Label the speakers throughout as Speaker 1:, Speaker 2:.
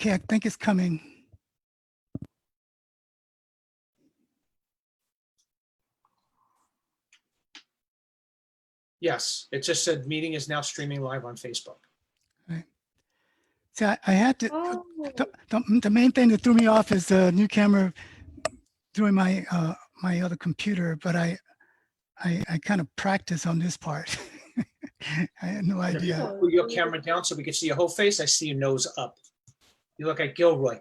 Speaker 1: Okay, I think it's coming.
Speaker 2: Yes, it just said meeting is now streaming live on Facebook.
Speaker 1: Right. See, I had to.
Speaker 3: Oh,
Speaker 1: The main thing that threw me off is the new camera doing my my other computer, but I kind of practice on this part. I had no
Speaker 2: And if you
Speaker 1: idea.
Speaker 2: put your camera down so we can see your whole face, I see your nose up. You look like Gilroy.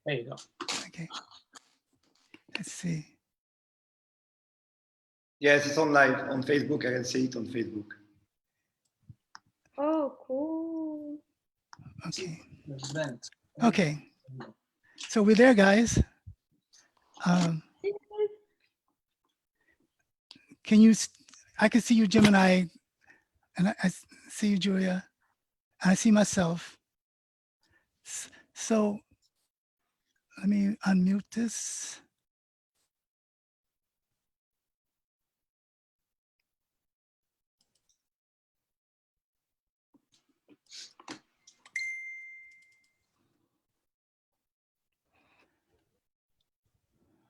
Speaker 2: There you go.
Speaker 1: Okay. Let's see.
Speaker 4: Yes, it's on live on Facebook. I can see it on Facebook.
Speaker 3: oh, cool.
Speaker 1: Okay.
Speaker 2: Event.
Speaker 1: Okay. So we're there, guys. Can you? I can see you, Gemini, and I see you, Julia. I see myself. So let me unmute this.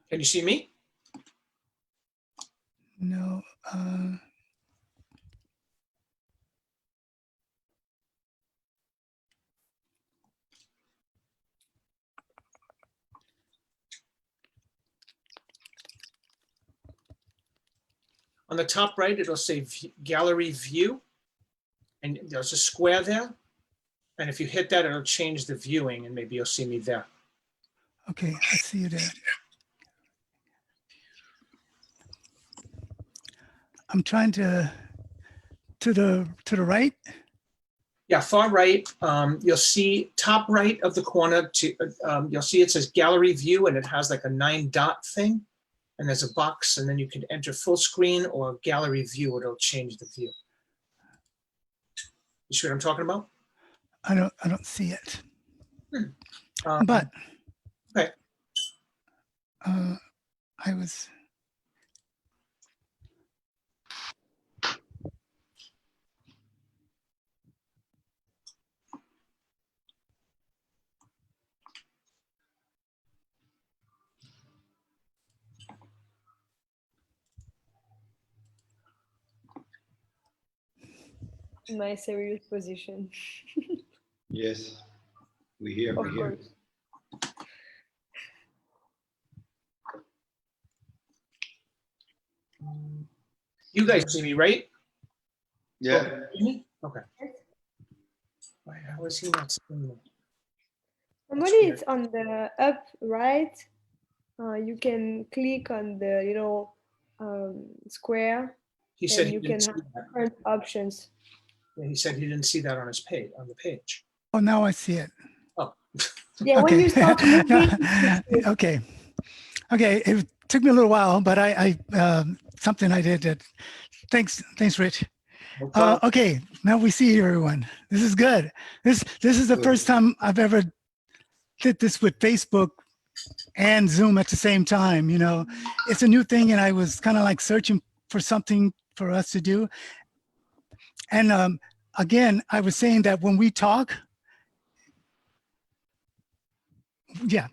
Speaker 2: Can you see me?
Speaker 1: No.
Speaker 2: On the top right, it'll say gallery view. And there's a square there. And if you hit that, it'll change the viewing and maybe you'll see me there.
Speaker 1: Okay, I see you there. I'm trying to the right.
Speaker 2: Yeah, far right, you'll see top right of the corner, you'll see it says gallery view and it has like a 9-dot thing. And there's a box and then you can enter full screen or gallery view, it'll change the view. You see what I'm talking about?
Speaker 1: I don't see it.
Speaker 2: Um,
Speaker 1: But
Speaker 2: okay.
Speaker 1: I was.
Speaker 3: My serious position.
Speaker 4: Yes, we hear.
Speaker 3: Of
Speaker 4: We hear.
Speaker 3: course.
Speaker 2: You guys see me, right?
Speaker 4: Yeah.
Speaker 2: See me? Okay. Why, how is he not seeing me?
Speaker 3: Somebody is on the up right. You can click on the square,
Speaker 2: He said
Speaker 3: and
Speaker 2: he
Speaker 3: you
Speaker 2: didn't
Speaker 3: can
Speaker 2: see
Speaker 3: have
Speaker 2: that.
Speaker 3: different options.
Speaker 2: Yeah, he said he didn't see that on his page, on the page.
Speaker 1: Oh, now I see it.
Speaker 2: Oh,
Speaker 3: Yeah, when
Speaker 1: Okay.
Speaker 3: you start moving,
Speaker 1: No, okay. Okay. It took me a little while, but I something I did that. Thanks, Rich.
Speaker 2: no problem.
Speaker 1: Okay, now we see everyone. This is good. This is the
Speaker 4: Good.
Speaker 1: first time I've ever did this with Facebook and Zoom at the same time. You know, it's a new thing, and I was kind of like searching for something for us to do. And again, I was saying that when we talk, yeah.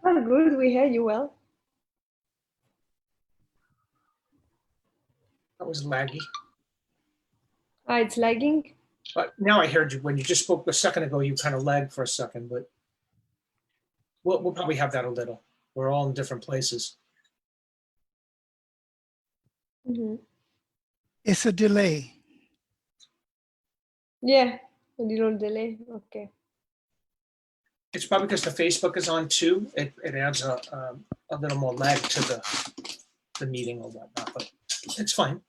Speaker 3: oh, good. We heard you well.
Speaker 2: That was laggy.
Speaker 3: Ah, it's lagging.
Speaker 2: But now I heard you, when you just spoke a second ago, you kind of lagged for a second, but we'll probably have that a little. We're all in different places.
Speaker 3: Mm-hmm.
Speaker 1: It's a delay.
Speaker 3: Yeah, a little delay. Okay.
Speaker 2: It's probably because the Facebook is on too. It adds a little more lag to the meeting or whatnot, but it's fine.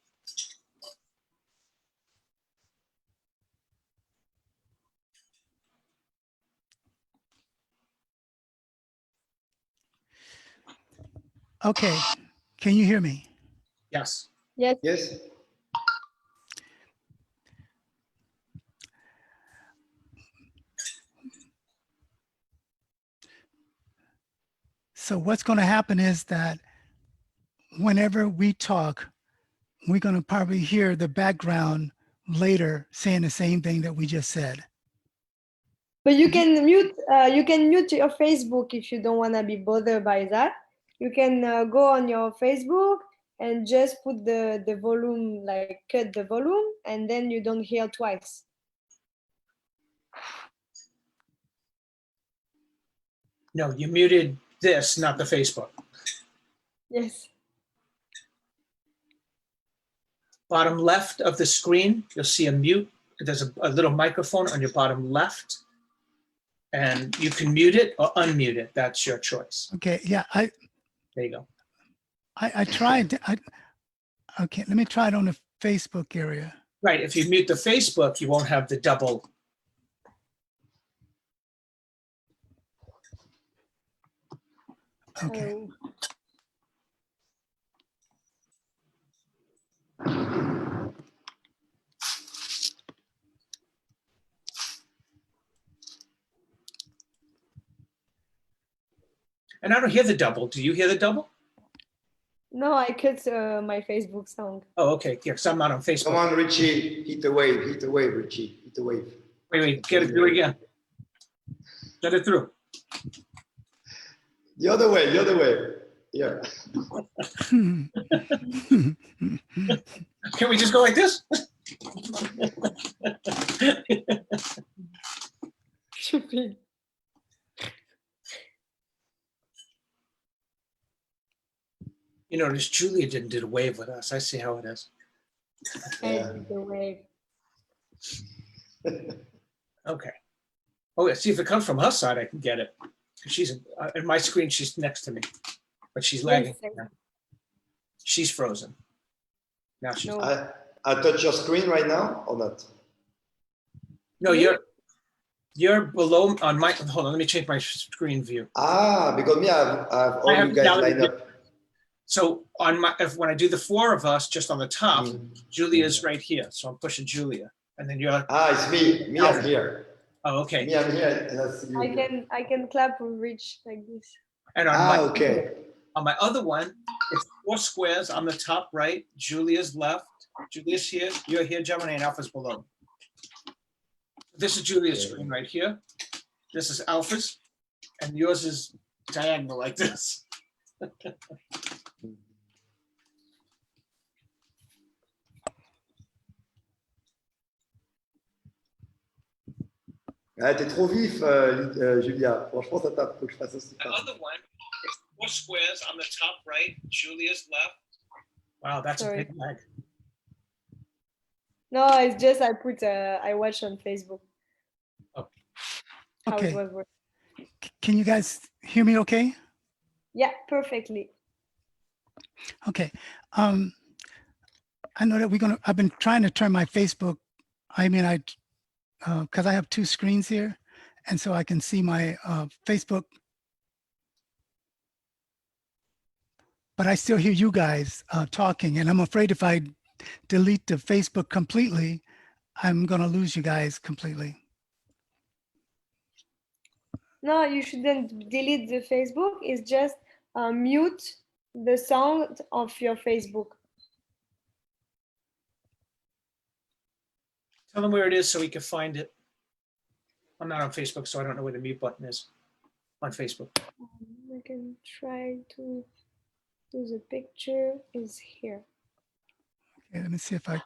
Speaker 1: Okay, can you hear me?
Speaker 2: Yes.
Speaker 3: Yes.
Speaker 4: Yes.
Speaker 1: So what's going to happen is that whenever we talk, we're going to probably hear the background later saying the same thing that we just said.
Speaker 3: But you can mute your Facebook if you don't want to be bothered by that. You can go on your Facebook and just put the volume, like cut the volume, and then you don't hear twice.
Speaker 2: No, you muted this, not the Facebook.
Speaker 3: Yes.
Speaker 2: Bottom left of the screen, you'll see a mute. There's a little microphone on your bottom left. And you can mute it or unmute it. That's your choice.
Speaker 1: Okay. Yeah.
Speaker 2: There you go.
Speaker 1: I tried. Okay. Let me try it on the Facebook area.
Speaker 2: Right. If you mute the Facebook, you won't have the double.
Speaker 1: Okay.
Speaker 2: And I don't hear the double. Do you hear the double?
Speaker 3: No, I cut my Facebook sound.
Speaker 2: Oh, okay. Yeah, because I'm not on Facebook.
Speaker 4: Come on, Richie, hit the wave, Richie, hit the wave.
Speaker 2: Wait, get it through again. Get it through.
Speaker 4: The other way, yeah.
Speaker 2: Can we just go like this?
Speaker 3: Stupid.
Speaker 2: You notice Julia didn't do the wave with us. I see how it is.
Speaker 4: Yeah.
Speaker 3: The wave.
Speaker 2: Okay. Oh, yeah. See if it comes from her side, I can get it. She's in my screen. She's next to me, but she's lagging.
Speaker 3: Yes,
Speaker 2: now. She's frozen. Now she's.
Speaker 3: No.
Speaker 4: I touch your screen right now or not?
Speaker 2: No, you're below on my. Hold on. Let me change my screen view.
Speaker 4: Because me, I've all
Speaker 2: I have
Speaker 4: you guys
Speaker 2: gallery
Speaker 4: lined up.
Speaker 2: So on my, when I do the four of us, just on the top, Julia's right here. So I'm pushing Julia, and then you're.
Speaker 4: It's me. Me, I'm here.
Speaker 2: Oh, okay.
Speaker 4: Me, I'm here, and that's you.
Speaker 3: I can clap with Rich like this.
Speaker 2: And on
Speaker 4: Okay.
Speaker 2: on my other one, it's four squares on the top right. Julia's left. Julia's here. You're here, Gemini, and Alpha's below. This is Julia's screen right here. This is Alpha's, and yours is diagonal like this.
Speaker 4: T'es trop vif, Julia. Franchement, ça tape. Faut que je fasse aussi.
Speaker 2: The other one is four squares on the top right. Julia's left. Wow, that's
Speaker 3: Sorry.
Speaker 2: a big lag.
Speaker 3: No, it's just I watch on Facebook.
Speaker 2: Oh.
Speaker 3: How
Speaker 1: Okay.
Speaker 3: it was working.
Speaker 1: Can you guys hear me okay?
Speaker 3: Yeah, perfectly.
Speaker 1: Okay. I know that I've been trying to turn my Facebook. Because I have two screens here, and so I can see my Facebook, but I still hear you guys talking, and I'm afraid if I delete the Facebook completely, I'm gonna lose you guys completely.
Speaker 3: No, you shouldn't delete the Facebook. It's just mute the sound of your Facebook.
Speaker 2: Tell them where it is so we can find it. I'm not on Facebook, so I don't know where the mute button is on Facebook.
Speaker 3: I can try to do the picture. Is here.
Speaker 1: Okay, let me see if I.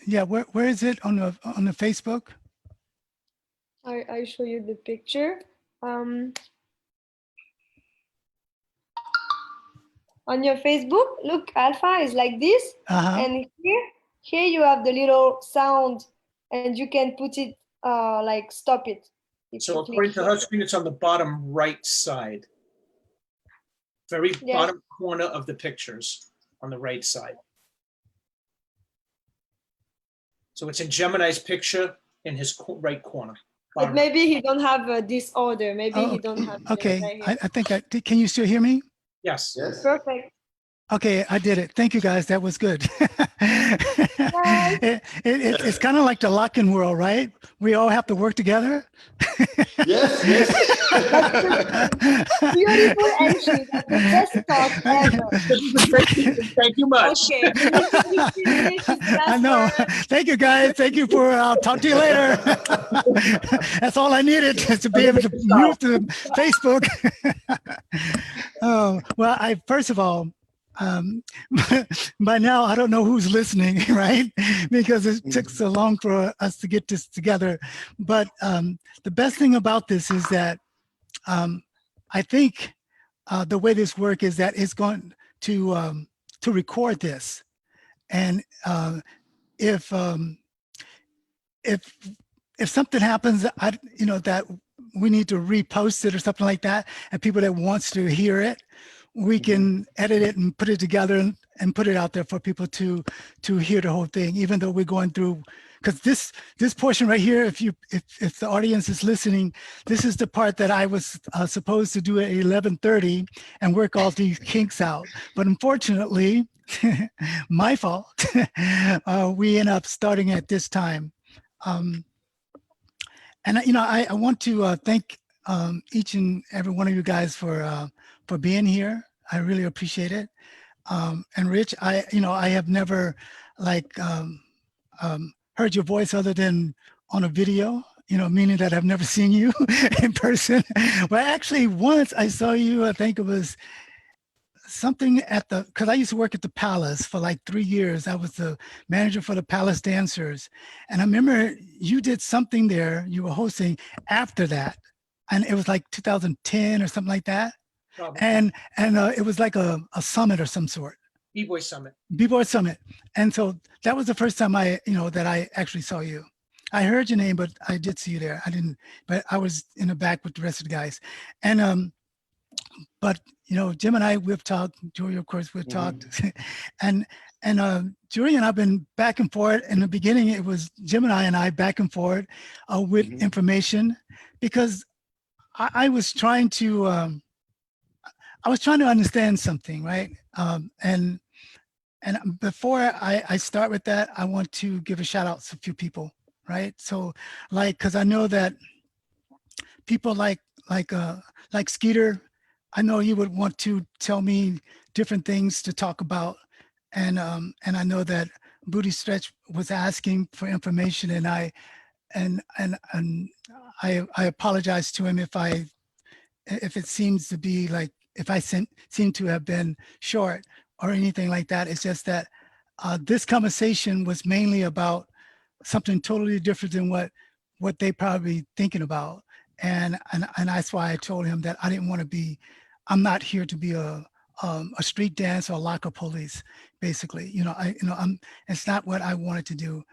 Speaker 1: Yeah, where is it on the Facebook?
Speaker 3: I show you the picture. On your Facebook, look, Alpha is like this, and here you have the little sound, and you can put it like stop it.
Speaker 2: So according to her screen, it's on the bottom right side. Very bottom corner of the pictures on the right side. So it's in Gemini's picture in his right corner.
Speaker 3: But maybe he don't have this order. Maybe he don't have.
Speaker 1: Okay,
Speaker 3: right
Speaker 1: I think can you still hear me?
Speaker 2: Yes.
Speaker 4: Yes.
Speaker 3: Perfect.
Speaker 1: Okay, I did it. Thank you, guys. That was good. It's kind of like the lock-in world, right? We all have to work together.
Speaker 4: Yes, yes.
Speaker 3: Beautiful entry. That's the best talk ever.
Speaker 2: This is a great meeting. Thank you much.
Speaker 3: Okay, the meeting is finished. It's
Speaker 1: I
Speaker 3: last
Speaker 1: know.
Speaker 3: word.
Speaker 1: Thank you, guys. Thank you for. I'll talk to you later. That's all I needed to be able to mute the Facebook. Oh well, first of all, by now I don't know who's listening, right? Because it took so long for us to get this together. But the best thing about this is that I think the way this works is that it's going to record this, and if something happens, that we need to repost it or something like that, and people that wants to hear it, we can edit it and put it together and put it out there for people to hear the whole thing, even though we're going through, because this portion right here, if the audience is listening, this is the part that I was supposed to do at 11:30 and work all these kinks out. But unfortunately, my fault, we end up starting at this time. And I want to thank each and every one of you guys for being here. I really appreciate it. And Rich, I have never heard your voice other than on a video, meaning that I've never seen you in person. But actually once I saw you, I think it was something because I used to work at the Palace for like 3 years. I was the manager for the Palace Dancers. And I remember you did something there, you were hosting after that. And it was like 2010 or something like that.
Speaker 2: Probably.
Speaker 1: And it was like a summit or some sort.
Speaker 2: B-Boy Summit.
Speaker 1: B-Boy Summit. And so that was the first time that I actually saw you. I heard your name, but I did see you there. But I was in the back with the rest of the guys. And, but Jim and I, we've talked, Julia, of course, we've talked. and Julia and I've been back and forth. In the beginning, it was Jim and I back and forth with information, because I was trying to understand something, right? And before I start with that, I want to give a shout out to a few people, right? So because I know that people like Skeeter, I know you would want to tell me different things to talk about. And I know that Booty Stretch was asking for information, and I apologize to him if it seems to be like, if I seem to have been short or anything like that. It's just that this conversation was mainly about something totally different than what they probably thinking about. And that's why I told him that I didn't want to be, I'm not here to be a street dance or locker police, basically. It's not what I wanted to do.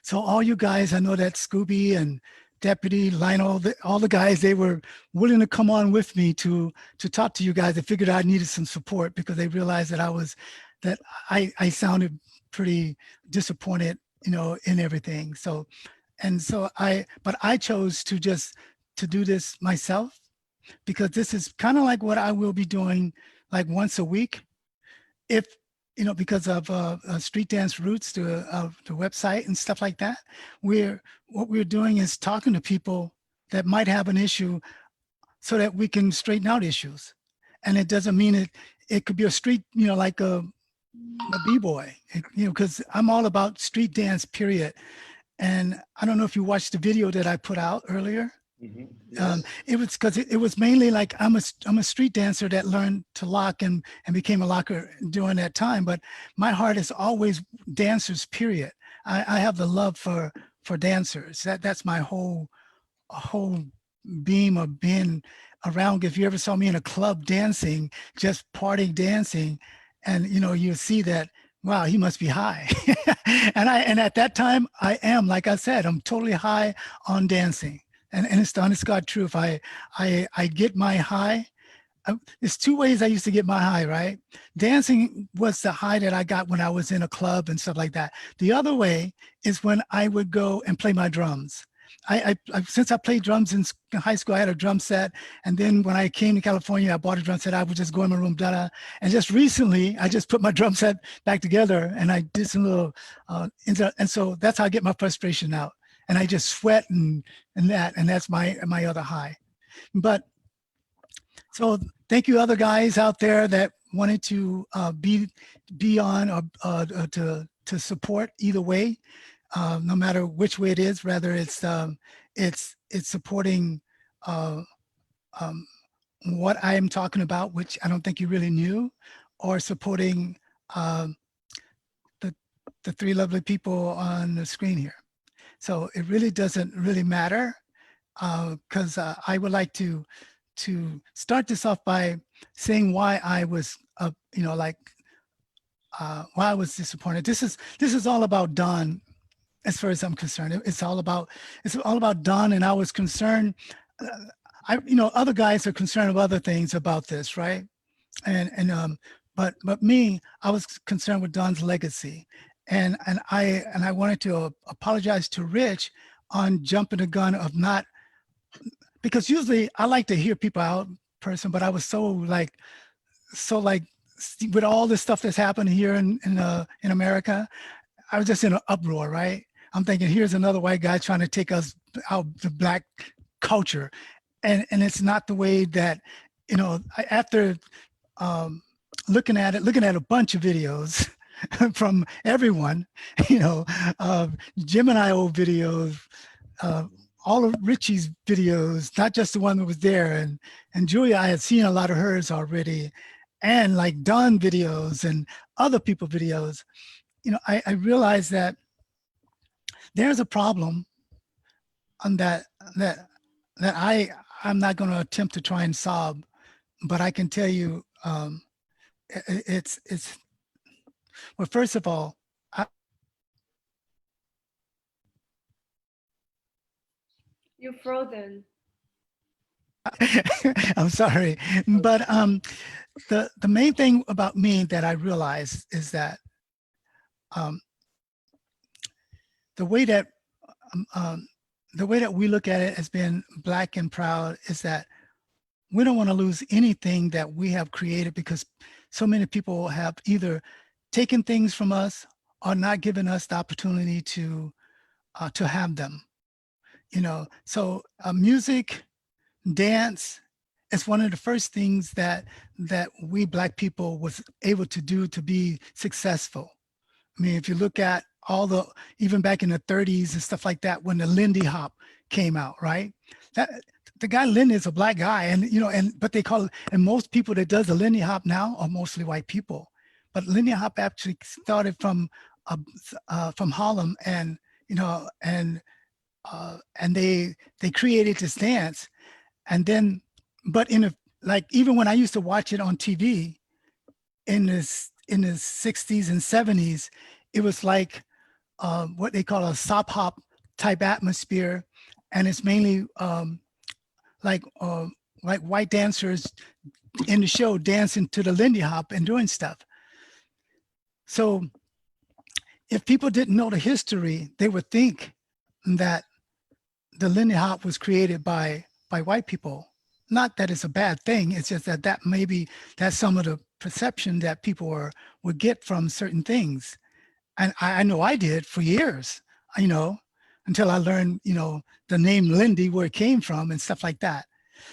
Speaker 1: So all you guys, I know that Scooby and Deputy Lionel, all the guys, they were willing to come on with me to talk to you guys. They figured I needed some support because they realized that I sounded pretty disappointed, in everything. But I chose to do this myself, because this is kind of like what I will be doing like once a week, because of Street Dance Roots, the website and stuff like that. What we're doing is talking to people that might have an issue so that we can straighten out issues. And it doesn't mean it could be a street, like a b-boy, because I'm all about street dance, period. And I don't know if you watched the video that I put out earlier.
Speaker 4: Yes.
Speaker 1: It was because it was mainly like I'm a street dancer that learned to lock and became a locker during that time. But my heart is always dancers, period. I have the love for dancers. That's my whole beam of being around. If you ever saw me in a club dancing, just party dancing, and you see that, wow, he must be high. and at that time I am, like I said, I'm totally high on dancing. And it's the honest God truth. I get my high. There's two ways I used to get my high, right? Dancing was the high that I got when I was in a club and stuff like that. The other way is when I would go and play my drums. since I played drums in high school, I had a drum set. And then when I came to California, I bought a drum set. I would just go in my room, and just recently, I just put my drum set back together and I did some little, and so that's how I get my frustration out. And I just sweat and that's my other high. But so thank you other guys out there that wanted to be on or to support either way, no matter which way it is, whether it's supporting what I am talking about, which I don't think you really knew, or supporting the three lovely people on the screen here. So it really doesn't really matter, because I would like to start this off by saying why I was, why I was disappointed. This is all about Don, as far as I'm concerned. It's all about Don, and I was concerned. Other guys are concerned about other things about this, right? But me, I was concerned with Don's legacy, and I wanted to apologize to Rich on jumping the gun of not, because usually I like to hear people out person, but I was so like with all this stuff that's happened here in America, I was just in an uproar, right? I'm thinking, here's another white guy trying to take us out the Black culture, and it's not the way that, after looking at a bunch of videos from everyone, Jim and I old videos, all of Richie's videos, not just the one that was there, and Julia, I had seen a lot of hers already, and like Don videos and other people videos. I realized that there's a problem on that I'm not going to attempt to try and solve, but I can tell you, it's well, first of all,
Speaker 3: You're frozen.
Speaker 1: I'm sorry, but the main thing about me that I realized is that the way that we look at it as being Black and proud is that we don't want to lose anything that we have created, because so many people have either taken things from us or not given us the opportunity to have them. So music, dance is one of the first things that we Black people was able to do to be successful. I mean, if you look at even back in the 30s and stuff like that, when the Lindy Hop came out, right? The guy Lindy is a Black guy, and but they call it, and most people that does the Lindy Hop now are mostly white people. But Lindy Hop actually started from Harlem, and they created this dance, and then, but even when I used to watch it on TV in the 60s and 70s, it was like what they call a sop hop type atmosphere, and it's mainly like white dancers in the show dancing to the Lindy Hop and doing stuff. So if people didn't know the history, they would think that the Lindy Hop was created by white people. Not that it's a bad thing. It's just that maybe that's some of the perception that people would get from certain things. And I know I did for years, until I learned, the name Lindy, where it came from and stuff like that.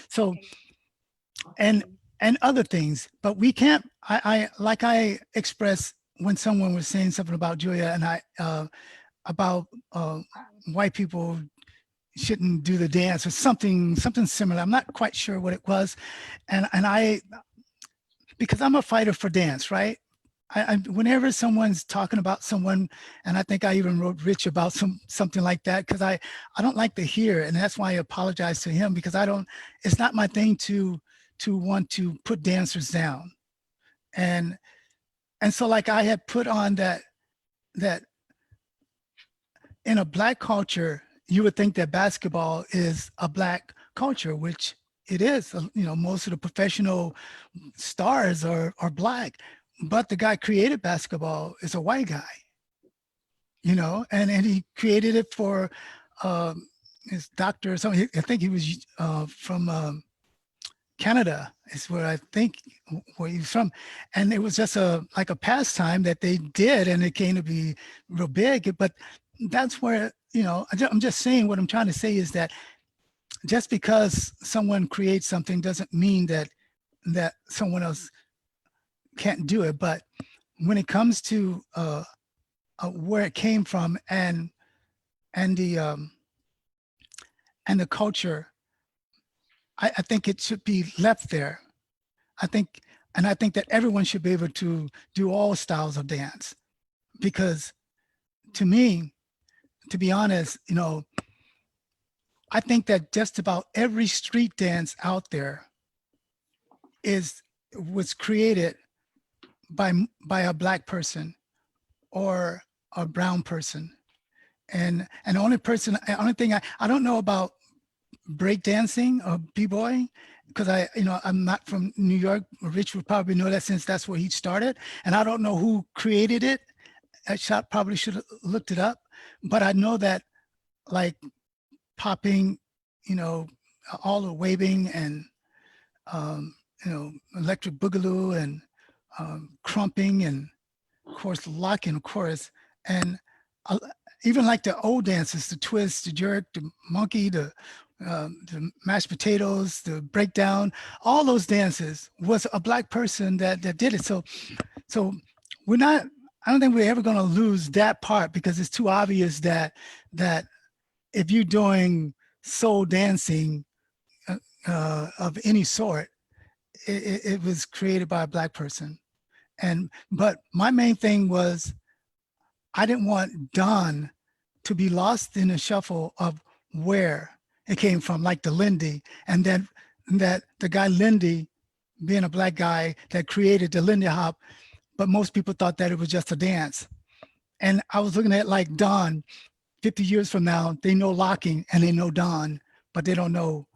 Speaker 1: So, and other things, but we can't, I expressed when someone was saying something about Julia and about white people shouldn't do the dance or something similar. I'm not quite sure what it was. And because I'm a fighter for dance, right? Whenever someone's talking about someone, and I think I even wrote Rich about something like that, because I don't like to hear, and that's why I apologize to him, because it's not my thing to want to put dancers down. And so like I had put on that in a Black culture, you would think that basketball is a Black culture, which it is. Most of the professional stars are Black. But the guy created basketball is a white guy, and he created it for his doctor or something. I think he was from Canada is where I think where he's from. And it was just like a pastime that they did, and it came to be real big. But that's where, I'm just saying, what I'm trying to say is that just because someone creates something doesn't mean that someone else can't do it. But when it comes to where it came from and the culture, I think it should be left there. I think that everyone should be able to do all styles of dance, because to me, to be honest, I think that just about every street dance out there was created by a Black person or a brown person. And the only thing I don't know about breakdancing or b-boying, because I'm not from New York. Rich would probably know that, since that's where he started. And I don't know who created it. I probably should have looked it up, but I know that, like, popping, all the waving and electric boogaloo and crumping, and of course locking, of course, and even like the old dances, the twist, the jerk, the monkey, the mashed potatoes, the breakdown, all those dances was a Black person that did it. So I don't think we're ever going to lose that part, because it's too obvious that if you're doing soul dancing of any sort, it was created by a Black person. But my main thing was, I didn't want Don to be lost in the shuffle of where it came from, like the Lindy, and then that the guy Lindy, being a Black guy that created the Lindy Hop, but most people thought that it was just a dance. And I was looking at, like, Don, 50 years from now, they know locking and they know Don, but they don't know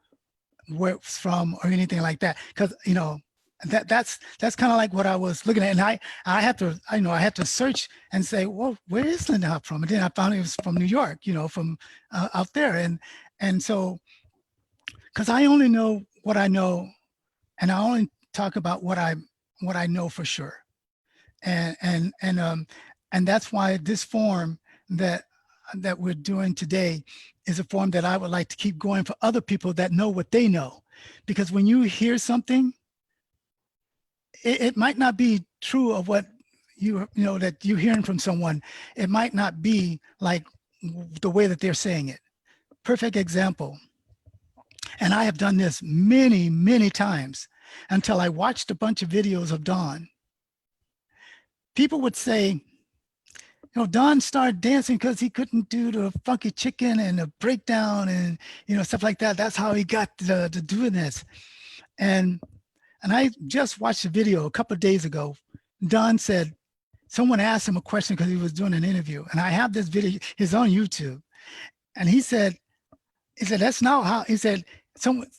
Speaker 1: where it's from or anything like that. Because that's kind of like what I was looking at. And I had to search and say, well, where is Lindy Hop from? And then I found it was from New York, from out there. And so, because I only know what I know, and I only talk about what I know for sure. And that's why this form that we're doing today is a form that I would like to keep going for other people that know what they know. Because when you hear something, it might not be true of what that you're hearing from someone. It might not be like the way that they're saying it. Perfect example. And I have done this many, many times until I watched a bunch of videos of Don. People would say, Don started dancing because he couldn't do the funky chicken and the breakdown and, stuff like that. That's how he got to doing this. And I just watched a video a couple of days ago. Don said, someone asked him a question because he was doing an interview. And I have this video, it's on YouTube. And he said, that's not how, he said,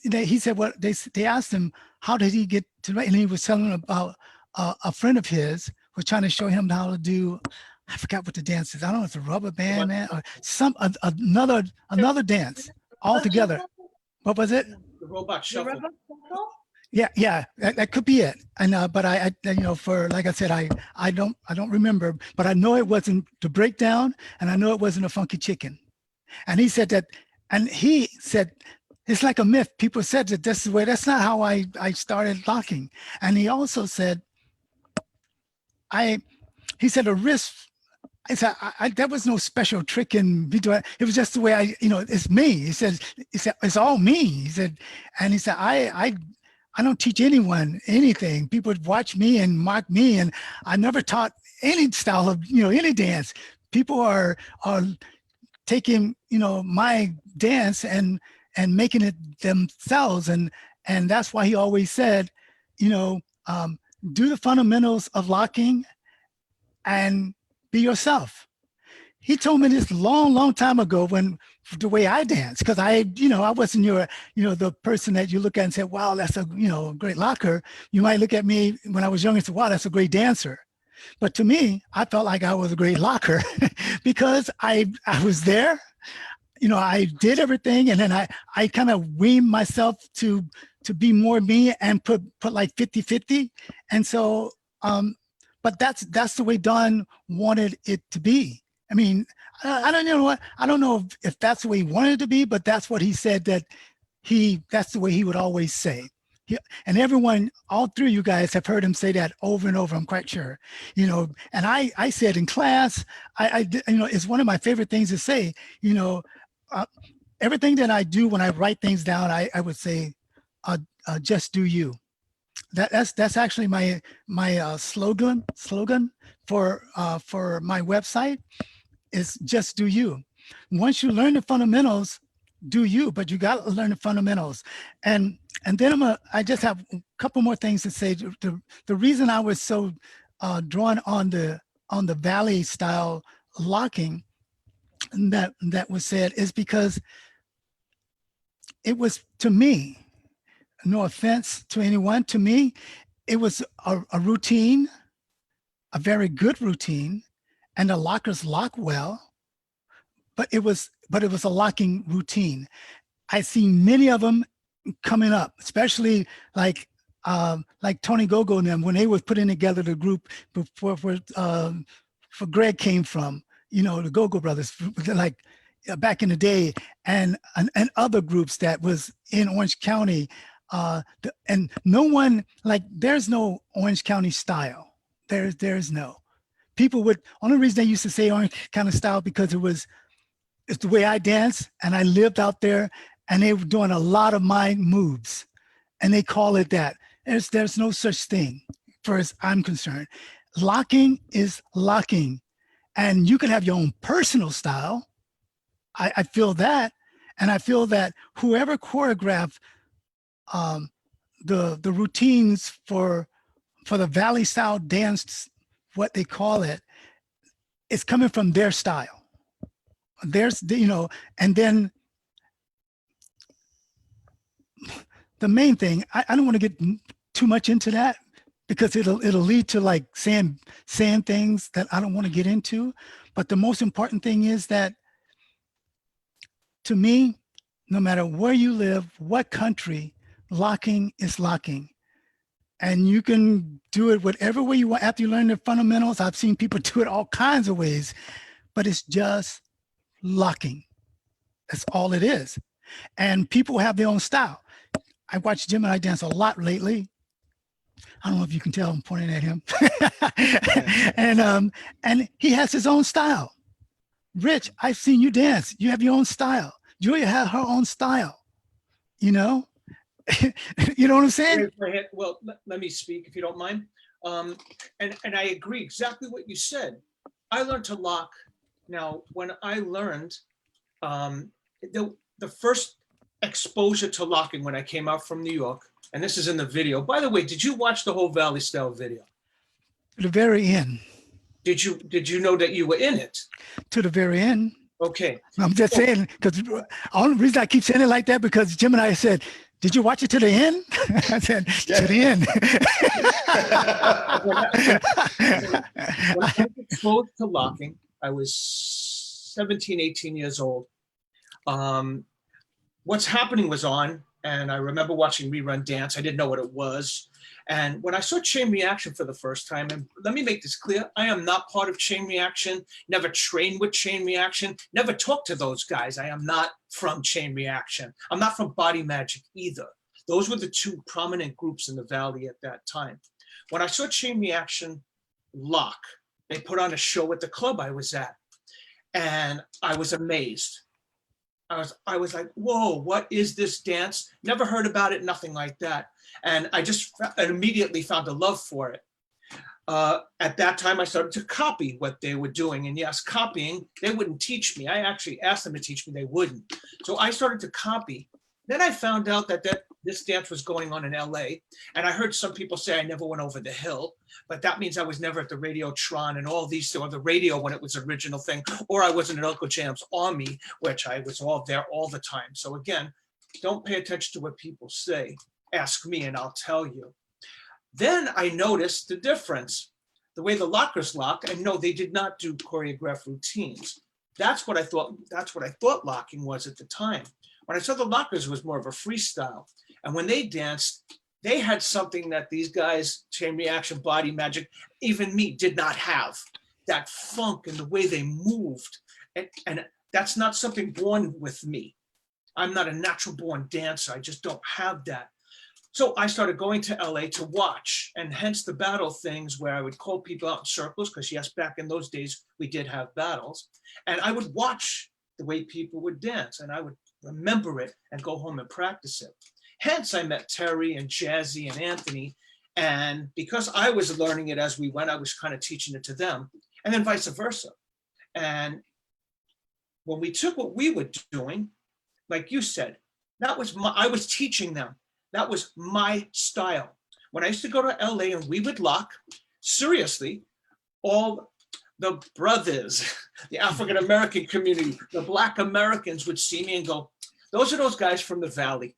Speaker 1: they asked him, how did he get to, and he was telling them about a friend of his was trying to show him how to do, I forgot what the dance is. I don't know if it's a rubber band, man, or another dance altogether. What was it?
Speaker 2: The robot shuffle.
Speaker 1: Yeah, that could be it. And but I for, like I said, I don't remember, but I know it wasn't the breakdown, and I know it wasn't a funky chicken. And he said that, and he said it's like a myth. People said that this is where, that's not how I started locking. And he also said, he said a wrist. I said, there was no special trick in me doing it. It was just the way it's me. He said, it's all me. He said, I don't teach anyone anything. People watch me and mock me, and I never taught any style of, any dance. People are taking, my dance and making it themselves. And that's why he always said, do the fundamentals of locking and be yourself. He told me this long time ago, when the way I dance, because I wasn't the person that you look at and say, wow, that's a, great locker. You might look at me when I was young and say, wow, that's a great dancer. But to me, I felt like I was a great locker because I was there. I did everything, and then I kind of weaned myself to be more me and put like 50-50. And so, but that's the way Don wanted it to be. I mean, I don't know what, I don't know if that's the way he wanted it to be, but that's what he said, that's the way he would always say. And everyone, all three of you guys have heard him say that over and over, I'm quite sure, and I said in class, it's one of my favorite things to say, everything that I do when I write things down, I would say, just do you. That's actually my slogan for my website is just do you. Once you learn the fundamentals, do you, but you got to learn the fundamentals. And then I just have a couple more things to say. The reason I was so drawn on the Valley style locking that was said is because it was, to me, no offense to anyone, to me, it was a routine, a very good routine, and the lockers lock well, but it was a locking routine. I see many of them coming up, especially like Tony Gogo and them when they was putting together the group before Greg came from, the Gogo brothers, like back in the day, and other groups that was in Orange County, and no one, like, there's no Orange County style. There's no. People would, only reason they used to say Orange County style because it's the way I dance, and I lived out there, and they were doing a lot of my moves, and they call it that. There's no such thing, far as I'm concerned. Locking is locking, and you can have your own personal style. I feel that, and I feel that whoever choreographed the routines for the Valley style dance, what they call it, it's coming from their style. There's, and then the main thing, I don't want to get too much into that because it'll lead to like saying things that I don't want to get into. But the most important thing is that, to me, no matter where you live, what country, locking is locking. And you can do it whatever way you want after you learn the fundamentals. I've seen people do it all kinds of ways, but it's just locking. That's all it is. And people have their own style. I watch Jim and I dance a lot lately. I don't know if you can tell I'm pointing at him. And he has his own style. Rich, I've seen you dance. You have your own style. Julia has her own style. You know what I'm saying?
Speaker 2: Well, let me speak if you don't mind. And I agree exactly what you said. I learned to lock. Now, when I learned, the first exposure to locking when I came out from New York, and this is in the video. By the way, did you watch the whole Valley Style video?
Speaker 1: To the very end.
Speaker 2: Did you know that you were in it?
Speaker 1: To the very end.
Speaker 2: Okay.
Speaker 1: I'm just saying, because the only reason I keep saying it like that, because Jim and I said, did you watch it to the end? I said, to the end.
Speaker 2: When I was exposed to locking, I was 17, 18 years old. What's Happening was on, and I remember watching Rerun Dance. I didn't know what it was. And when I saw Chain Reaction for the first time, and let me make this clear, I am not part of Chain Reaction, never trained with Chain Reaction, never talked to those guys. I am not from Chain Reaction. I'm not from Body Magic either. Those were the two prominent groups in the Valley at that time. When I saw Chain Reaction lock, they put on a show at the club I was at, and I was amazed. I was like, whoa, what is this dance? Never heard about it, nothing like that. And I just immediately found a love for it. At that time, I started to copy what they were doing. And yes, copying, they wouldn't teach me. I actually asked them to teach me, they wouldn't. So I started to copy. Then I found out that this dance was going on in LA. And I heard some people say I never went over the hill, but that means I was never at the Radiotron and all these, or the radio when it was original thing, or I wasn't in Uncle Jam's Army, which I was all there all the time. So again, don't pay attention to what people say. Ask me and I'll tell you. Then I noticed the difference, the way the lockers lock, and no, they did not do choreographed routines. That's what I thought locking was at the time. When I saw the lockers, it was more of a freestyle. And when they danced, they had something that these guys, Chain Reaction, Body Magic, even me, did not have. That funk and the way they moved. And that's not something born with me. I'm not a natural born dancer. I just don't have that. So I started going to LA to watch, and hence the battle things where I would call people out in circles, because yes, back in those days, we did have battles. And I would watch the way people would dance, and I would remember it and go home and practice it. Hence, I met Terry and Jazzy and Anthony. And because I was learning it as we went, I was kind of teaching it to them, and then vice versa. And when we took what we were doing, like you said, I was teaching them. That was my style. When I used to go to LA and we would lock, seriously, all the brothers, the African-American community, the Black Americans would see me and go, those are those guys from the Valley.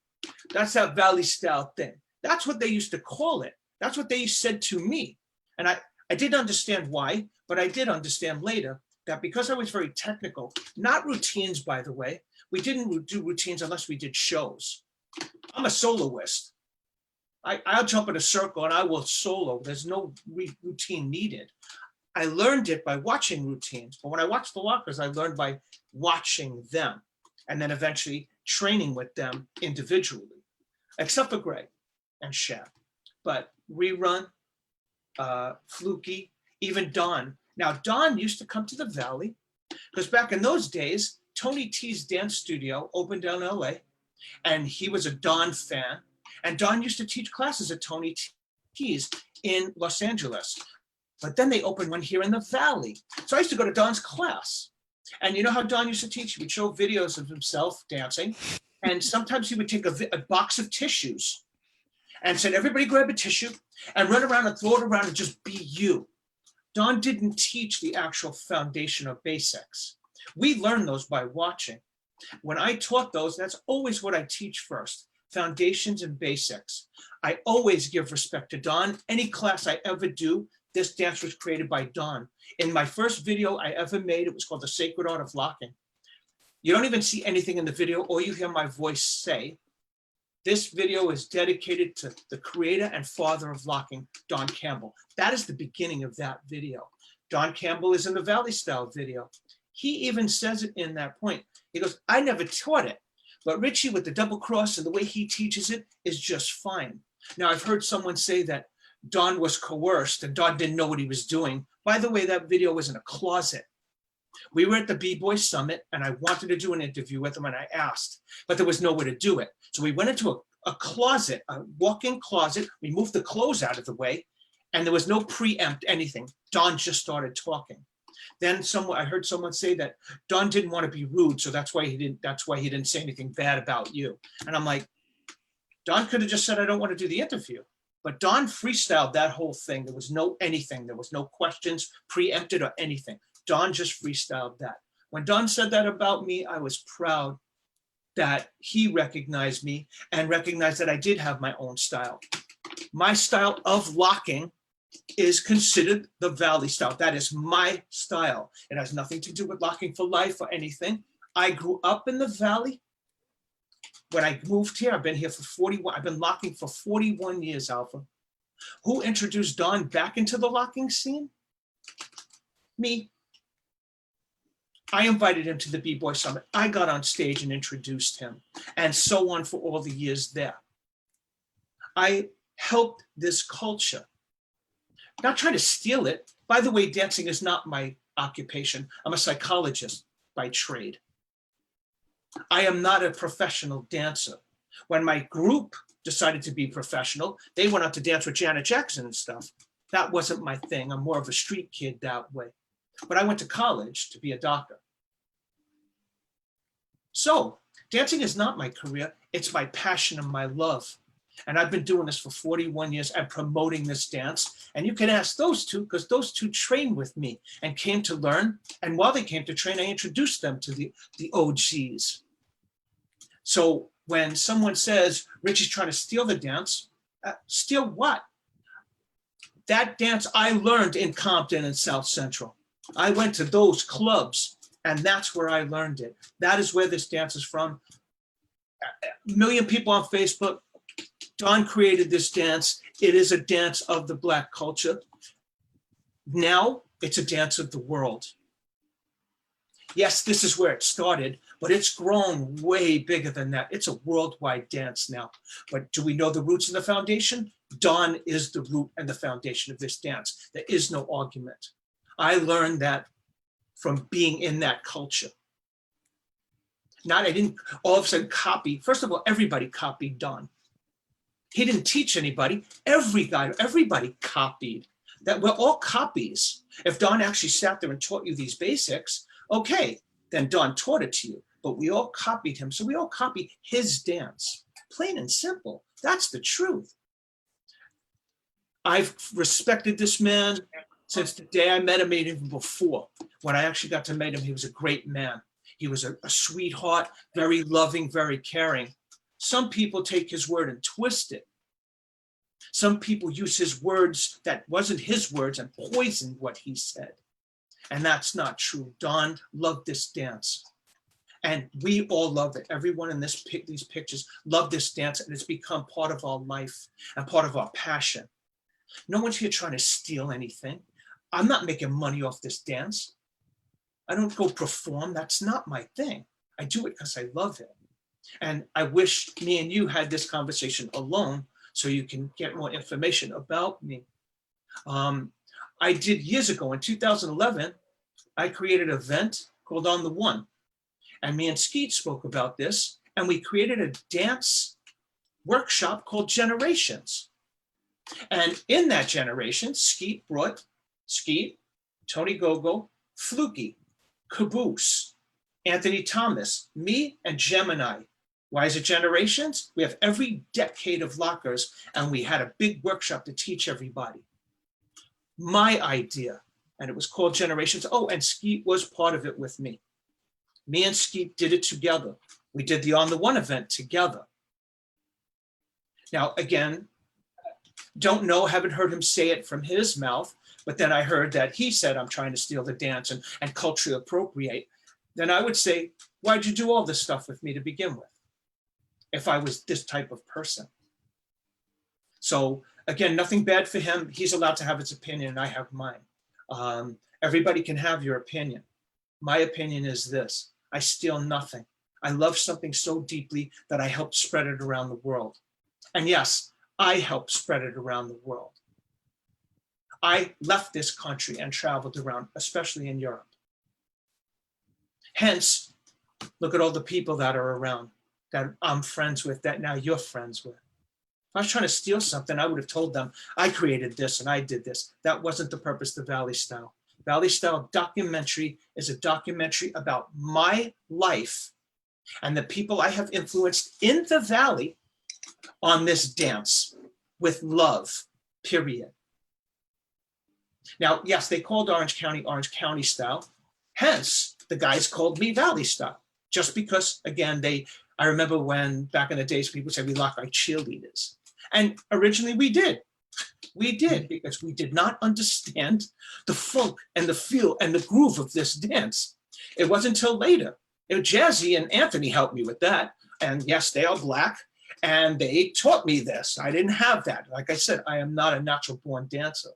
Speaker 2: That's that Valley style thing. That's what they used to call it. That's what they said to me. And I didn't understand why, but I did understand later that because I was very technical, not routines, by the way, we didn't do routines unless we did shows. I'm a soloist. I'll jump in a circle and I will solo. There's no routine needed. I learned it by watching routines. But when I watched the lockers, I learned by watching them and then eventually training with them individually, except for Greg and Shaq. But Rerun, Fluky, even Don. Now, Don used to come to the Valley because back in those days, Tony T's dance studio opened down LA. And he was a Don fan. And Don used to teach classes at Tony T's in Los Angeles. But then they opened one here in the Valley. So I used to go to Don's class. And you know how Don used to teach? He would show videos of himself dancing. And sometimes he would take a box of tissues and said, everybody grab a tissue and run around and throw it around and just be you. Don didn't teach the actual foundation of basics. We learned those by watching. When I taught those, that's always what I teach first, foundations and basics. I always give respect to Don. Any class I ever do, this dance was created by Don. In my first video I ever made, it was called The Sacred Art of Locking. You don't even see anything in the video, all you hear my voice say. This video is dedicated to the creator and father of locking, Don Campbell. That is the beginning of that video. Don Campbell is in the Valley style video. He even says it in that point. He goes, I never taught it, but Richie with the double cross and the way he teaches it is just fine. Now, I've heard someone say that Don was coerced and Don didn't know what he was doing. By the way, that video was in a closet. We were at the B-Boy Summit and I wanted to do an interview with him and I asked, but there was nowhere to do it. So we went into a closet, a walk-in closet. We moved the clothes out of the way and there was no preempt anything. Don just started talking. Then I heard someone say that Don didn't want to be rude, so that's why he didn't say anything bad about you. And I'm like, Don could have just said, I don't want to do the interview. But Don freestyled that whole thing. There was no anything. There was no questions preempted or anything. Don just freestyled that. When Don said that about me, I was proud that he recognized me and recognized that I did have my own style. My style of locking is considered the Valley style. That is my style. It has nothing to do with locking for life or anything. I grew up in the Valley. When I moved here, I've been here for 41. I've been locking for 41 years, Alpha. Who introduced Don back into the locking scene? Me. I invited him to the B-Boy Summit. I got on stage and introduced him, and so on for all the years there. I helped this culture. Not trying to steal it. By the way, dancing is not my occupation. I'm a psychologist by trade. I am not a professional dancer. When my group decided to be professional, they went out to dance with Janet Jackson and stuff. That wasn't my thing. I'm more of a street kid that way. But I went to college to be a doctor. So dancing is not my career. It's my passion and my love. And I've been doing this for 41 years and promoting this dance. And you can ask those two, because those two trained with me and came to learn. And while they came to train, I introduced them to the OGs. So when someone says, Richie's trying to steal the dance, steal what? That dance I learned in Compton and South Central. I went to those clubs And that's where I learned it. That is where this dance is from. A million people on Facebook. Don created this dance. It is a dance of the Black culture. Now it's a dance of the world. Yes, this is where it started, but it's grown way bigger than that. It's a worldwide dance now. But do we know the roots and the foundation? Don is the root and the foundation of this dance. There is no argument. I learned that from being in that culture. I didn't all of a sudden copy. First of all, everybody copied Don. He didn't teach anybody. Everybody copied. That we're all copies. If Don actually sat there and taught you these basics, okay, then Don taught it to you. But we all copied him. So we all copied his dance. Plain and simple. That's the truth. I've respected this man since the day I met him, even before. When I actually got to meet him, he was a great man. He was a sweetheart, very loving, very caring. Some people take his word and twist it. Some people use his words that wasn't his words and poison what he said. And that's not true. Don loved this dance. And we all love it. Everyone in these pictures love this dance, and it's become part of our life and part of our passion. No one's here trying to steal anything. I'm not making money off this dance. I don't go perform. That's not my thing. I do it because I love it. And I wish me and you had this conversation alone so you can get more information about me. I did years ago in 2011, I created an event called On the One. And me and Skeet spoke about this, and we created a dance workshop called Generations. And in that generation, Skeet brought Tony Gogo, Fluky, Caboose, Anthony Thomas, me, and Gemini. Why is it Generations? We have every decade of lockers, and we had a big workshop to teach everybody. My idea, and it was called Generations. Oh, and Skeet was part of it with me. Me and Skeet did it together. We did the On the One event together. Now, again, don't know, haven't heard him say it from his mouth, but then I heard that he said, I'm trying to steal the dance and culturally appropriate. Then I would say, why'd you do all this stuff with me to begin with? If I was this type of person. So again, nothing bad for him. He's allowed to have his opinion and I have mine. Everybody can have your opinion. My opinion is this: I steal nothing. I love something so deeply that I helped spread it around the world. And yes, I helped spread it around the world. I left this country and traveled around, especially in Europe. Hence, look at all the people that are around, that I'm friends with, that now you're friends with. If I was trying to steal something, I would have told them, I created this and I did this. That wasn't the purpose of Valley Style. Valley Style documentary is a documentary about my life and the people I have influenced in the Valley on this dance with love, period. Now, yes, they called Orange County Style. Hence, the guys called me Valley Style, just because, again, I remember when back in the days, people said we look like cheerleaders. And originally we did. We did, because we did not understand the funk and the feel and the groove of this dance. It wasn't until later. Jazzy and Anthony helped me with that. And yes, they are Black, and they taught me this. I didn't have that. Like I said, I am not a natural born dancer.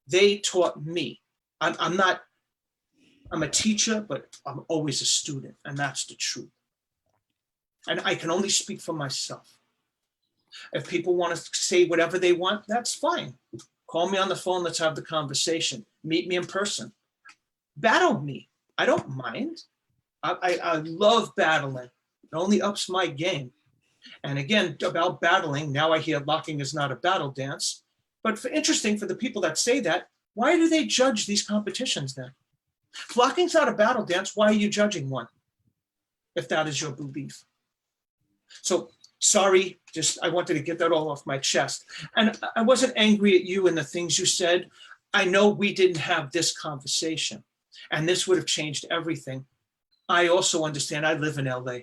Speaker 2: They taught me. I'm a teacher, but I'm always a student, and that's the truth. And I can only speak for myself. If people want to say whatever they want, that's fine. Call me on the phone, let's have the conversation. Meet me in person. Battle me. I don't mind. I love battling. It only ups my game. And again, about battling, now I hear locking is not a battle dance. But interesting for the people that say that, why do they judge these competitions then? If locking's not a battle dance, why are you judging one? If that is your belief. So sorry, I wanted to get that all off my chest. And I wasn't angry at you and the things you said. I know we didn't have this conversation, and this would have changed everything. I also understand I live in LA.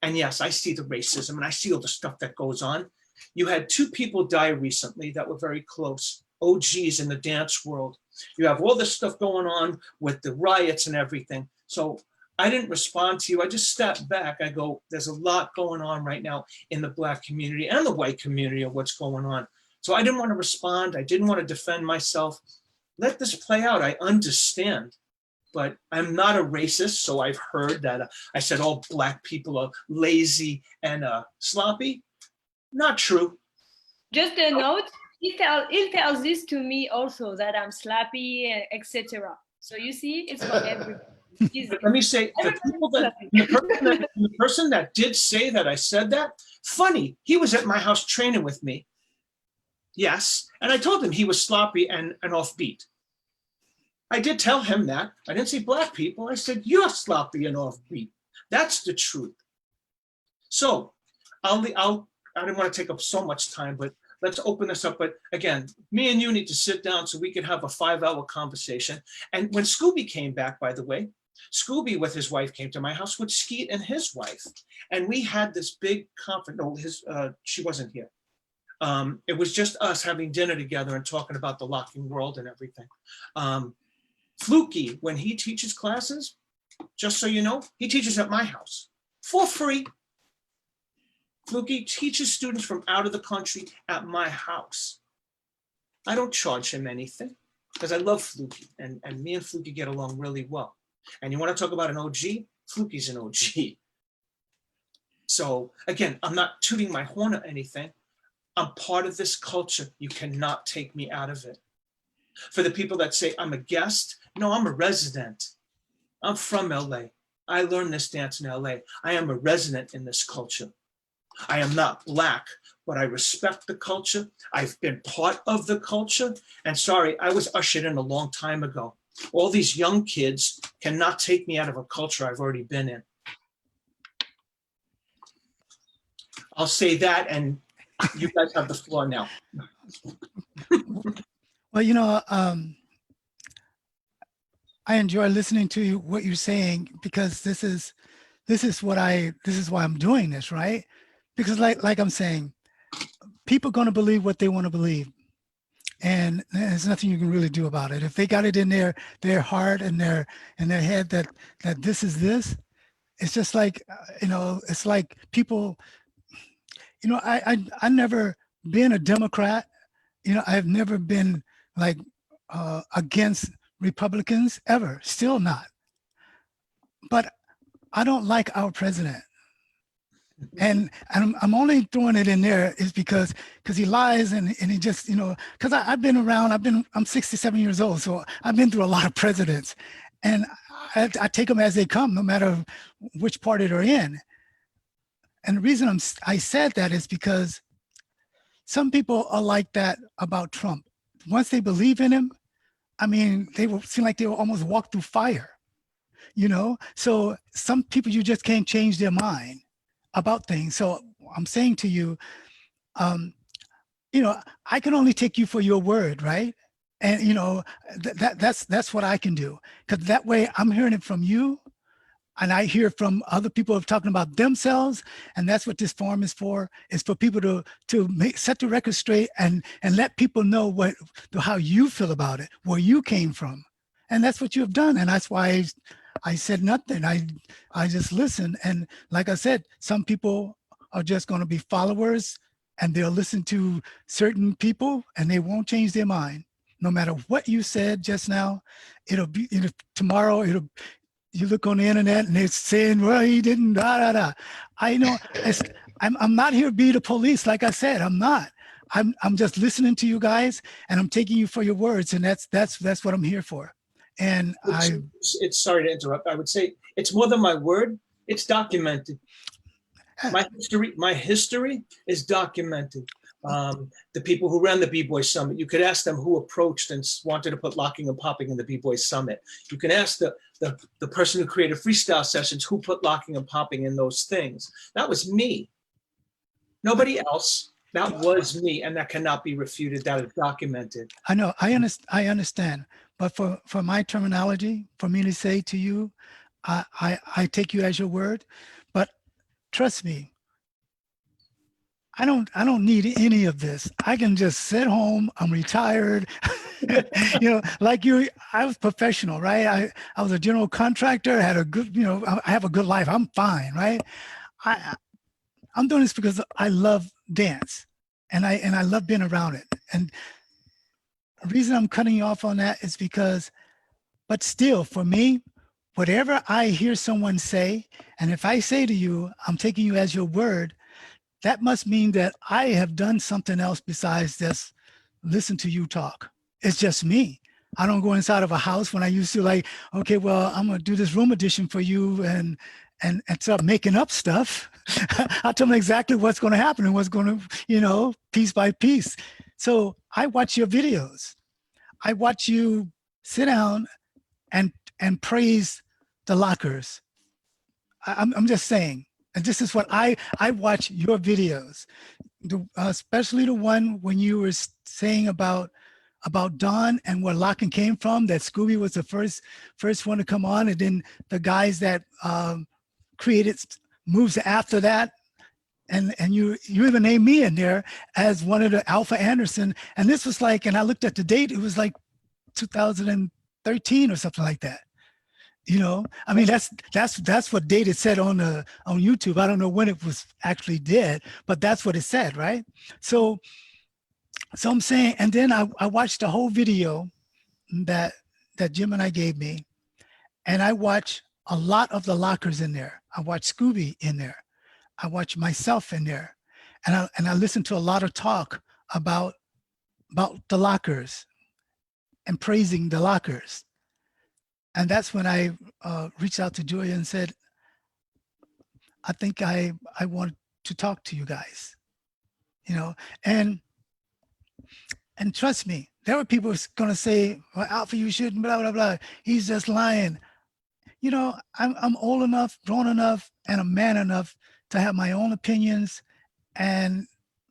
Speaker 2: And yes, I see the racism and I see all the stuff that goes on. You had 2 people die recently that were very close, OGs in the dance world. You have all this stuff going on with the riots and everything. So I didn't respond to you. I just stepped back. I go, there's a lot going on right now in the Black community and the white community of what's going on. So I didn't want to respond. I didn't want to defend myself. Let this play out. I understand, but I'm not a racist. So I've heard that I said all Black people are lazy and sloppy. Not true.
Speaker 3: Just a note, he tells this to me also, that I'm slappy, etc. So you see, it's for everyone.
Speaker 2: But let me say, the person that did say that I said that, funny, he was at my house training with me. Yes, and I told him he was sloppy and offbeat. I did tell him that. I didn't say Black people. I said, you're sloppy and offbeat. That's the truth. So I didn't want to take up so much time, but let's open this up. But again, me and you need to sit down so we can have a 5-hour conversation. And when Scooby came back, by the way, Scooby with his wife came to my house with Skeet and his wife. And we had this big conference. No, she wasn't here. It was just us having dinner together and talking about the locking world and everything. Fluky, when he teaches classes, just so you know, he teaches at my house for free. Fluky teaches students from out of the country at my house. I don't charge him anything because I love Fluky, and me and Fluky get along really well. And you want to talk about an OG? Fluky's an OG. So again, I'm not tooting my horn or anything. I'm part of this culture. You cannot take me out of it. For the people that say I'm a guest, no, I'm a resident. I'm from LA. I learned this dance in LA. I am a resident in this culture. I am not Black, but I respect the culture. I've been part of the culture. And sorry, I was ushered in a long time ago. All these young kids cannot take me out of a culture I've already been in. I'll say that, and you guys have the floor now.
Speaker 1: Well, you know, I enjoy listening to what you're saying, because this is why I'm doing this, right? Because like I'm saying, people are going to believe what they want to believe, and there's nothing you can really do about it. If they got it in their heart and their head that this is this, it's just like, it's like people, I never been a Democrat. I've never been like against Republicans ever, still not. But I don't like our president. And I'm only throwing it in there is because he lies and he just, because I've been around, I'm 67 years old. So I've been through a lot of presidents, and I take them as they come, no matter which party they're in. And the reason I said that is because some people are like that about Trump. Once they believe in him, I mean, they will seem like they will almost walk through fire, So some people, you just can't change their mind about things. So I'm saying to you, I can only take you for your word, right? And that's what I can do, because that way I'm hearing it from you, and I hear from other people talking about themselves, and that's what this forum is for people to set the record straight and let people know how you feel about it, where you came from, and that's what you have done, and that's why I said nothing. I just listen. And like I said, some people are just going to be followers, and they'll listen to certain people and they won't change their mind. No matter what you said just now, tomorrow, you look on the internet and they're saying, well, he didn't, da, da, da. I know I'm not here to be the police. Like I said, I'm not. I'm just listening to you guys, and I'm taking you for your words. And that's what I'm here for. And
Speaker 2: it's sorry to interrupt. I would say it's more than my word. It's documented. My history is documented. The people who ran the B-Boy Summit, you could ask them who approached and wanted to put locking and popping in the B-Boy Summit. You can ask the person who created freestyle sessions who put locking and popping in those things. That was me. Nobody else. That was me, and that cannot be refuted. That is documented.
Speaker 1: I know. I understand. But for my terminology, for me to say to you, I take you as your word. But trust me, I don't need any of this. I can just sit home. I'm retired. You know, like you, I was professional, right? I was a general contractor, had a good, you know, I have a good life. I'm fine, right? I I'm doing this because I love dance, and I love being around it. And the reason I'm cutting you off on that is because, but still, for me, whatever I hear someone say, and if I say to you, I'm taking you as your word, that must mean that I have done something else besides just listen to you talk. It's just me. I don't go inside of a house when I used to, like, okay, well, I'm gonna do this room addition for you and start making up stuff. I tell them exactly what's going to happen and what's going to, you know, piece by piece. So I watch your videos. I watch you sit down and praise the lockers. I'm just saying, and this is what I watch your videos, especially the one when you were saying about Dawn and where locking came from. That Scooby was the first one to come on, and then the guys that created moves after that. And you even named me in there as one of the Alpha Anderson. And this was like, and I looked at the date, it was like 2013 or something like that. You know, I mean, that's what date it said on YouTube. I don't know when it was actually did, but that's what it said, right? So I'm saying, and then I watched the whole video that Jim and I gave me, and I watched a lot of the lockers in there. I watched Scooby in there. I watch myself in there, and I listen to a lot of talk about the lockers and praising the lockers. And that's when I reached out to Julia and said, I think I want to talk to you guys, you know, and trust me, there were people going to say, well, Alpha, you shouldn't, blah, blah, blah. He's just lying. You know, I'm old enough, grown enough, and a man enough to have my own opinions, and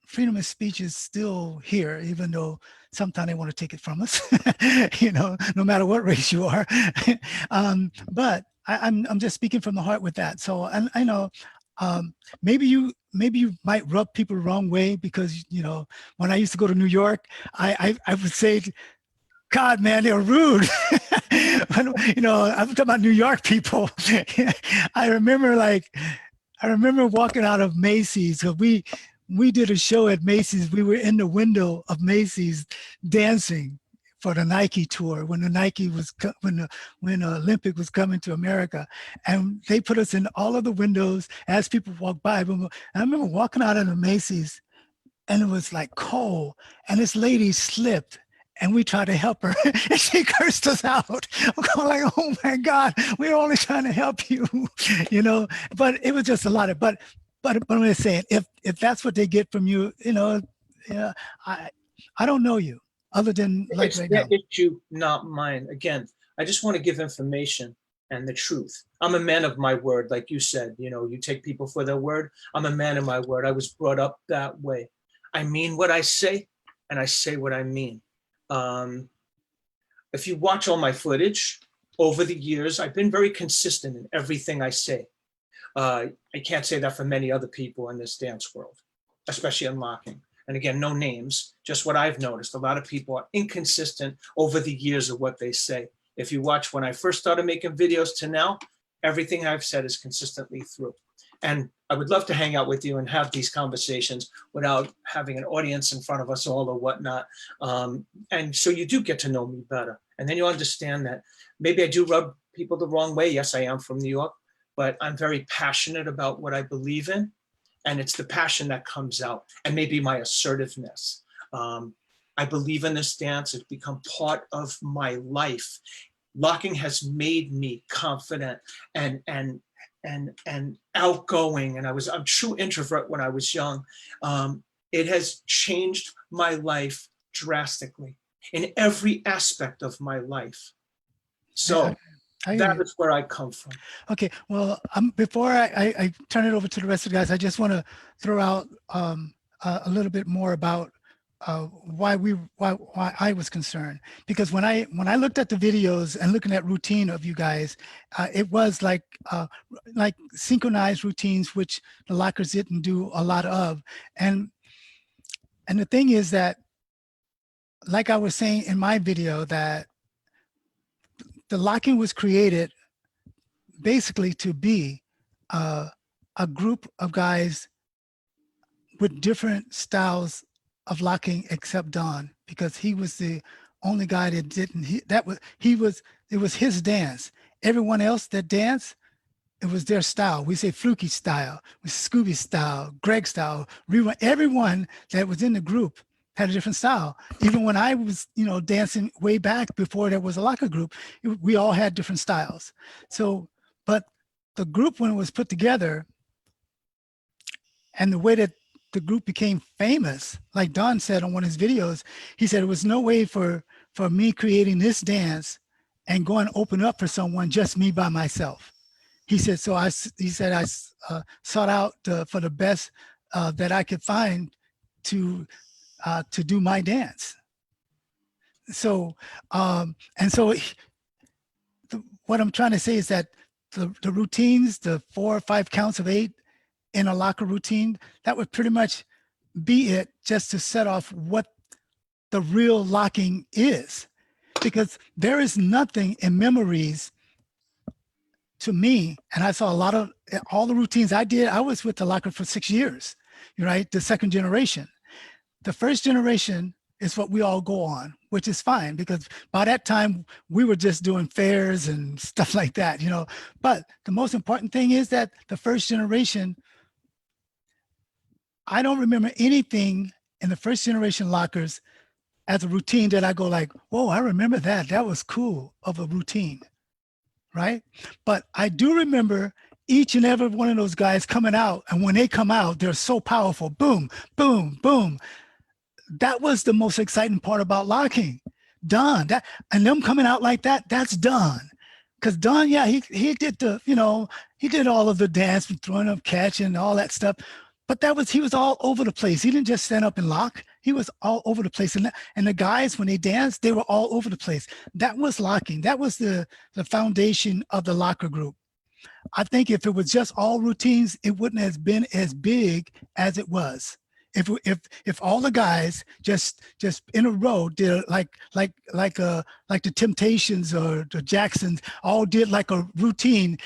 Speaker 1: freedom of speech is still here, even though sometimes they want to take it from us, you know, no matter what race you are. But I'm just speaking from the heart with that. So I know maybe you might rub people the wrong way because, you know, when I used to go to New York, I would say, God, man, they're rude. You know, I'm talking about New York people. I remember walking out of Macy's. So we did a show at Macy's. We were in the window of Macy's dancing for the Nike tour when the Olympic was coming to America, and they put us in all of the windows as people walked by. And I remember walking out of the Macy's, and it was like cold, and this lady slipped. And we tried to help her, and she cursed us out. I'm going like, "Oh my God, we're only trying to help you," you know. But it was just a lot of. But I'm just saying, if that's what they get from you, you know, yeah, I don't know you other than like
Speaker 2: It's
Speaker 1: right
Speaker 2: their
Speaker 1: now.
Speaker 2: issue, not mine. Again, I just want to give information and the truth. I'm a man of my word, like you said. You know, you take people for their word. I'm a man of my word. I was brought up that way. I mean what I say, and I say what I mean. If you watch all my footage over the years, I've been very consistent in everything I say. I can't say that for many other people in this dance world, especially in locking. And again, no names, just what I've noticed. A lot of people are inconsistent over the years of what they say. If you watch when I first started making videos to now, everything I've said is consistently through. And I would love to hang out with you and have these conversations without having an audience in front of us all or whatnot. And so you do get to know me better. And then you understand that maybe I do rub people the wrong way. Yes, I am from New York, but I'm very passionate about what I believe in. And it's the passion that comes out, and maybe my assertiveness. I believe in this dance. It's become part of my life. Locking has made me confident and outgoing. And I'm a true introvert when I was young. It has changed my life drastically in every aspect of my life. So that is where I come from.
Speaker 1: Okay, well, before I turn it over to the rest of the guys, I just want to throw out a little bit more about why I was concerned, because when I looked at the videos and looking at routine of you guys, it was like synchronized routines, which the lockers didn't do a lot of, and the thing is that like I was saying in my video, that the locking was created basically to be a group of guys with different styles of locking, except Don, because he was the only guy that didn't. It was his dance. Everyone else that danced, it was their style. We say Fluky style, Scooby style, Greg style, Rewind. Everyone that was in the group had a different style. Even when I was, dancing way back before there was a locker group, we all had different styles. So, but the group, when it was put together, and the way that the group became famous, like Don said on one of his videos, he said it was no way for me creating this dance and going to open up for someone, just me by myself. He said, so I sought out for the best that I could find to do my dance. So, what I'm trying to say is that the routines, the 4 or 5 counts of 8 in a locker routine, that would pretty much be it, just to set off what the real locking is. Because there is nothing in memories to me, and I saw a lot of all the routines I did. I was with the locker for 6 years, right? The second generation. The first generation is what we all go on, which is fine, because by that time we were just doing fairs and stuff like that, But the most important thing is that the first generation, I don't remember anything in the first generation lockers as a routine that I go like, whoa, I remember that. That was cool of a routine, right? But I do remember each and every one of those guys coming out. And when they come out, they're so powerful. Boom, boom, boom. That was the most exciting part about locking. Don, and them coming out like that, that's Don. Because Don, yeah, he did he did all of the dance, throwing up, catching, all that stuff. But he was all over the place. He didn't just stand up and lock. He was all over the place. And the guys, when they danced, they were all over the place. That was locking. That was the foundation of the locker group. I think if it was just all routines, it wouldn't have been as big as it was. If all the guys just in a row did like the Temptations or the Jacksons all did like a routine,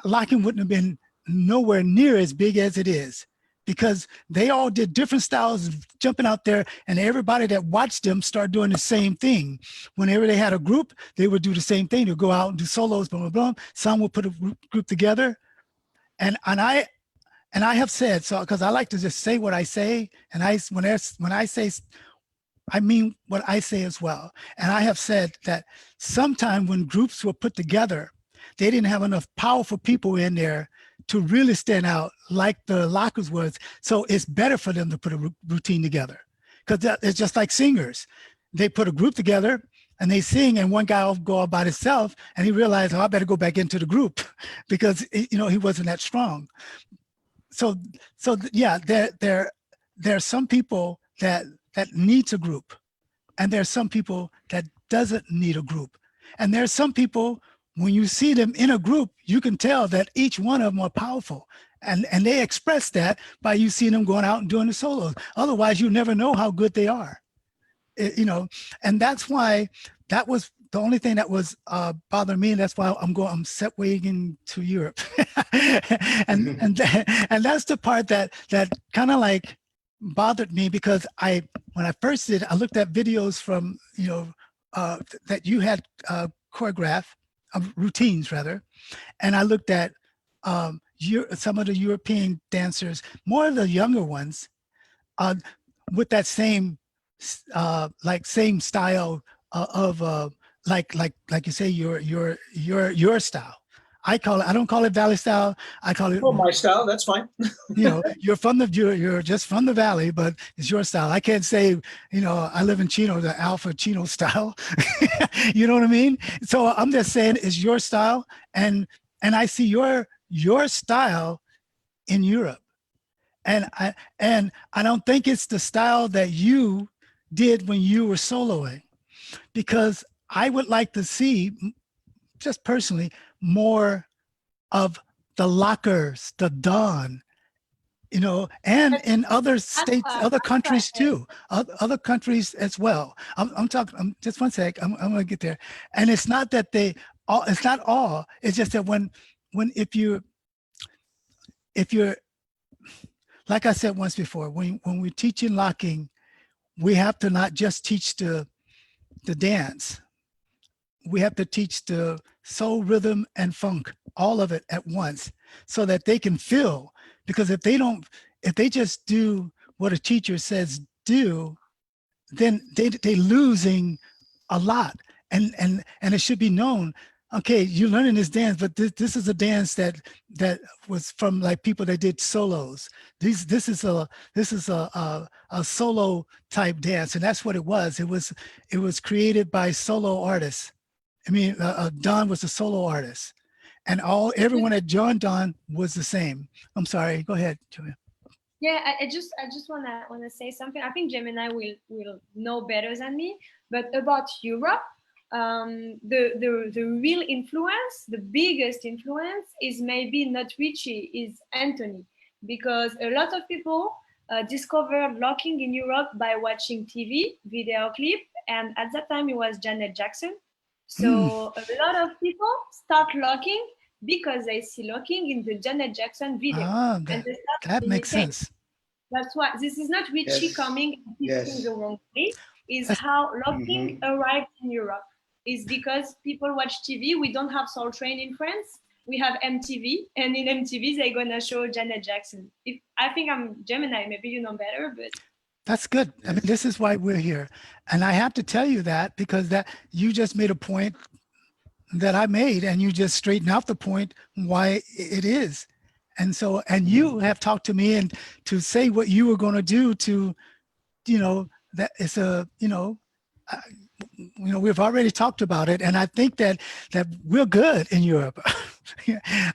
Speaker 1: locking wouldn't have been nowhere near as big as it is, because they all did different styles of jumping out there, and everybody that watched them started doing the same thing. Whenever they had a group, they would do the same thing. They'd go out and do solos, blah, blah, blah. Some would put a group together. And I have said, so because I like to just say what I say, and when I say, I mean what I say as well. And I have said that sometime when groups were put together, they didn't have enough powerful people in there to really stand out like the lockers was. So it's better for them to put a routine together, because it's just like singers. They put a group together and they sing, and one guy will go out by himself, and he realized, oh, I better go back into the group because he wasn't that strong. So yeah, there are some people that needs a group, and there are some people that doesn't need a group, and there's some people, when you see them in a group, you can tell that each one of them are powerful, and they express that by you seeing them going out and doing the solos. Otherwise, you never know how good they are, and that's why that was the only thing that was bothering me, and that's why I'm segueing to Europe, and that's the part that kind of like bothered me, because when I first did, I looked at videos from that you had choreographed, routines rather, and I looked at some of the European dancers, more of the younger ones, with that same same style of like you say, your style. I don't call it Valley style. I call it
Speaker 2: my style. That's fine.
Speaker 1: you're just from the Valley, but it's your style. I can't say, I live in Chino, the Alpha Chino style. You know what I mean? So I'm just saying it's your style, and I see your style in Europe, and I don't think it's the style that you did when you were soloing, because I would like to see, just personally, more of the lockers, the Don, you know, and in other
Speaker 3: That's
Speaker 1: states,
Speaker 3: why-
Speaker 1: other
Speaker 3: that's why
Speaker 1: countries
Speaker 3: I-
Speaker 1: too, other countries as well. I'm talking, just one sec, I'm gonna get there. And it's not that they all, it's not all, it's just that if you're, like I said once before, when we're teaching locking, we have to not just teach the dance. We have to teach the soul, rhythm, and funk, all of it at once, so that they can feel. Because if they just do what a teacher says do, then they losing a lot. And it should be known. Okay, you're learning this dance, but this is a dance that was from like people that did solos. This is a solo type dance, and that's what it was. It was created by solo artists. I mean, Don was a solo artist, and everyone that joined Don was the same. I'm sorry. Go ahead, Julia.
Speaker 3: Yeah, I just wanna say something. I think Gemini will know better than me, but about Europe, the real influence, the biggest influence is maybe not Richie, is Anthony, because a lot of people discovered locking in Europe by watching TV video clip, and at that time it was Janet Jackson. So a lot of people start locking because they see locking in the Janet Jackson video,
Speaker 1: Ah,
Speaker 3: and they start
Speaker 1: that makes
Speaker 3: imitating.
Speaker 1: sense.
Speaker 3: That's why this is not Richie
Speaker 4: Yes.
Speaker 3: coming and teaching
Speaker 4: Yes.
Speaker 3: the wrong way. Is
Speaker 1: That's-
Speaker 3: how locking
Speaker 4: Mhm.
Speaker 3: arrived in Europe. Is because people watch TV. We don't have Soul Train in France. We have MTV, and in MTV they're gonna show Janet Jackson. If I think I'm Gemini, maybe you know better, but
Speaker 1: That's good. I mean, this is why we're here. And I have to tell you that because that you just made a point that I made, and you just straightened out the point why it is. And so, and you have talked to me and to say what you were going to do to, that it's we've already talked about it. And I think that we're good in Europe.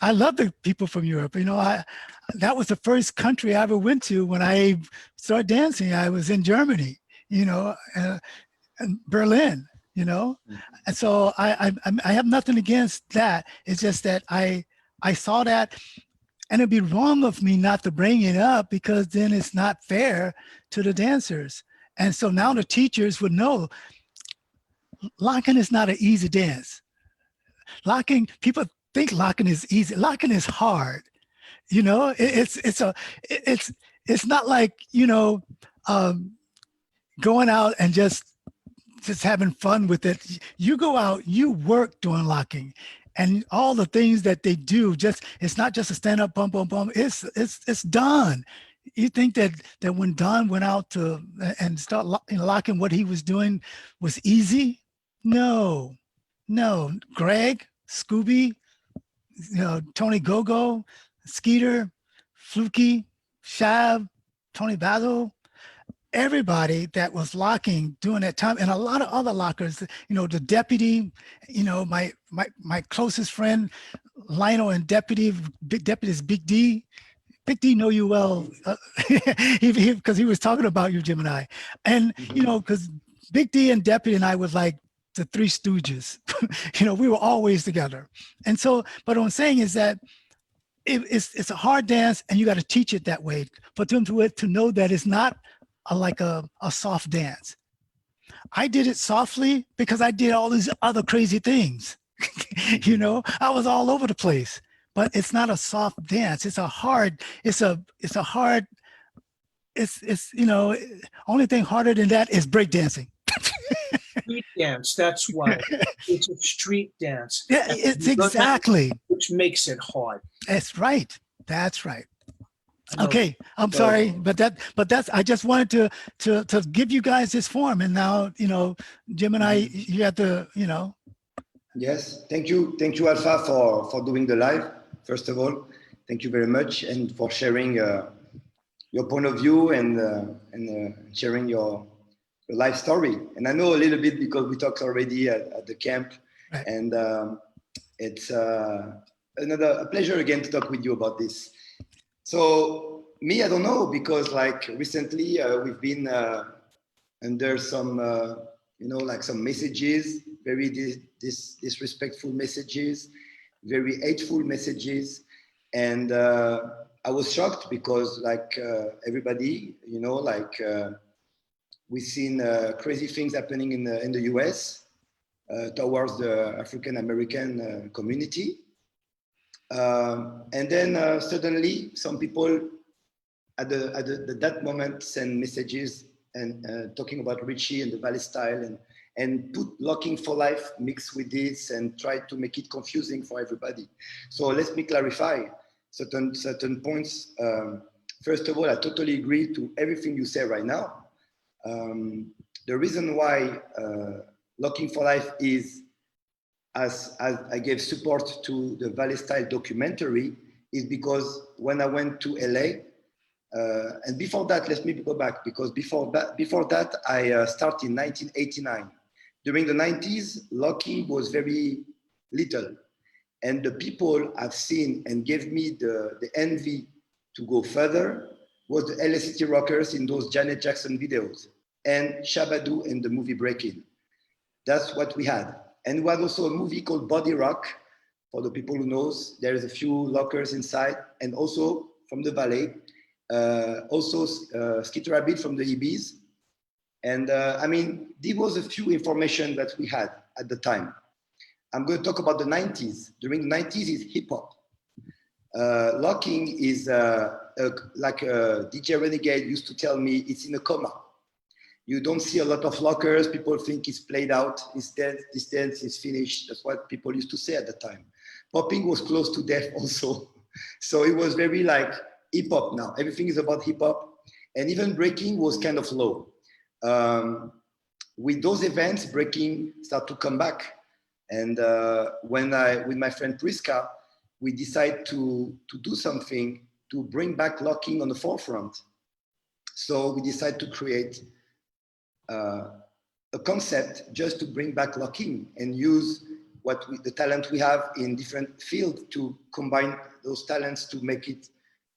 Speaker 1: I love the people from Europe. That was the first country I ever went to when I started dancing. I was in Germany, and Berlin, and so I have nothing against that. It's just that I saw that, and it'd be wrong of me not to bring it up because then it's not fair to the dancers. And so now the teachers would know locking is not an easy dance. Locking, people think locking is easy. Locking is hard. It's not like going out and just having fun with it. You go out, you work doing locking, and all the things that they do. It's not just a stand up, bum bum bum. It's done. You think that when Don went out to and start locking, what he was doing was easy? No. Greg, Scooby, Tony Gogo, Skeeter, Fluky, Shav, Tony Basil, everybody that was locking during that time, and a lot of other lockers, the deputy, my closest friend, Lionel, and big deputy is Big D. Big D know you well, because he was talking about you, Gemini. And, because Big D and Deputy and I was like the Three Stooges. We were always together. And so, but what I'm saying is that it's a hard dance, and you got to teach it that way for them to know that it's not like a soft dance. I did it softly because I did all these other crazy things. I was all over the place. But it's not a soft dance. It's only thing harder than that is breakdancing.
Speaker 2: Street dance, that's why. It's a street dance.
Speaker 1: Yeah, it's exactly.
Speaker 2: Which makes it hard.
Speaker 1: That's right. That's right.
Speaker 2: I know.
Speaker 1: Okay, I'm sorry, but that's I just wanted to give you guys this form, and now Gemini, you have to
Speaker 4: Yes, thank you, Alpha, for doing the live. First of all, thank you very much, and for sharing your point of view and sharing your life story. And I know a little bit because we talked already at the camp,
Speaker 1: Right.
Speaker 4: and it's a pleasure again to talk with you about this. So me, I don't know, because like recently we've been under some some messages, very disrespectful messages, very hateful messages, and I was shocked because like everybody, you know, like we've seen crazy things happening in the US towards the African American community. And then suddenly some people at that moment send messages and talking about Richie and the Valley style and put locking for life mixed with this and try to make it confusing for everybody. So let me clarify certain points. First of all, I totally agree to everything you say right now. The reason why locking for life is, as I gave support to the Valley style documentary, is because when I went to LA, and before that, let me go back, because before that I started in 1989. During the 90s, locking was very little. And the people I've seen and gave me the envy to go further was the LA City Rockers in those Janet Jackson videos and Shabadoo in the movie Breaking. That's what we had. And we had also a movie called Body Rock. For the people who knows, there's a few lockers inside, and also from the Valley, also Skeeter Rabbit from the EBs. And I mean, there was a few information that we had at the time. I'm going to talk about the 90s. During the 90s is hip hop. Locking is like DJ Renegade used to tell me, it's in a coma. You don't see a lot of lockers. People think it's played out. It's dead. This dance is finished. That's what people used to say at the time. Popping was close to death also. So it was very like hip hop now. Everything is about hip hop. And even breaking was kind of low. With those events, breaking started to come back. And with my friend Priska, we decided to do something to bring back locking on the forefront. So we decided to create a concept just to bring back locking and use the talent we have in different fields to combine those talents to make it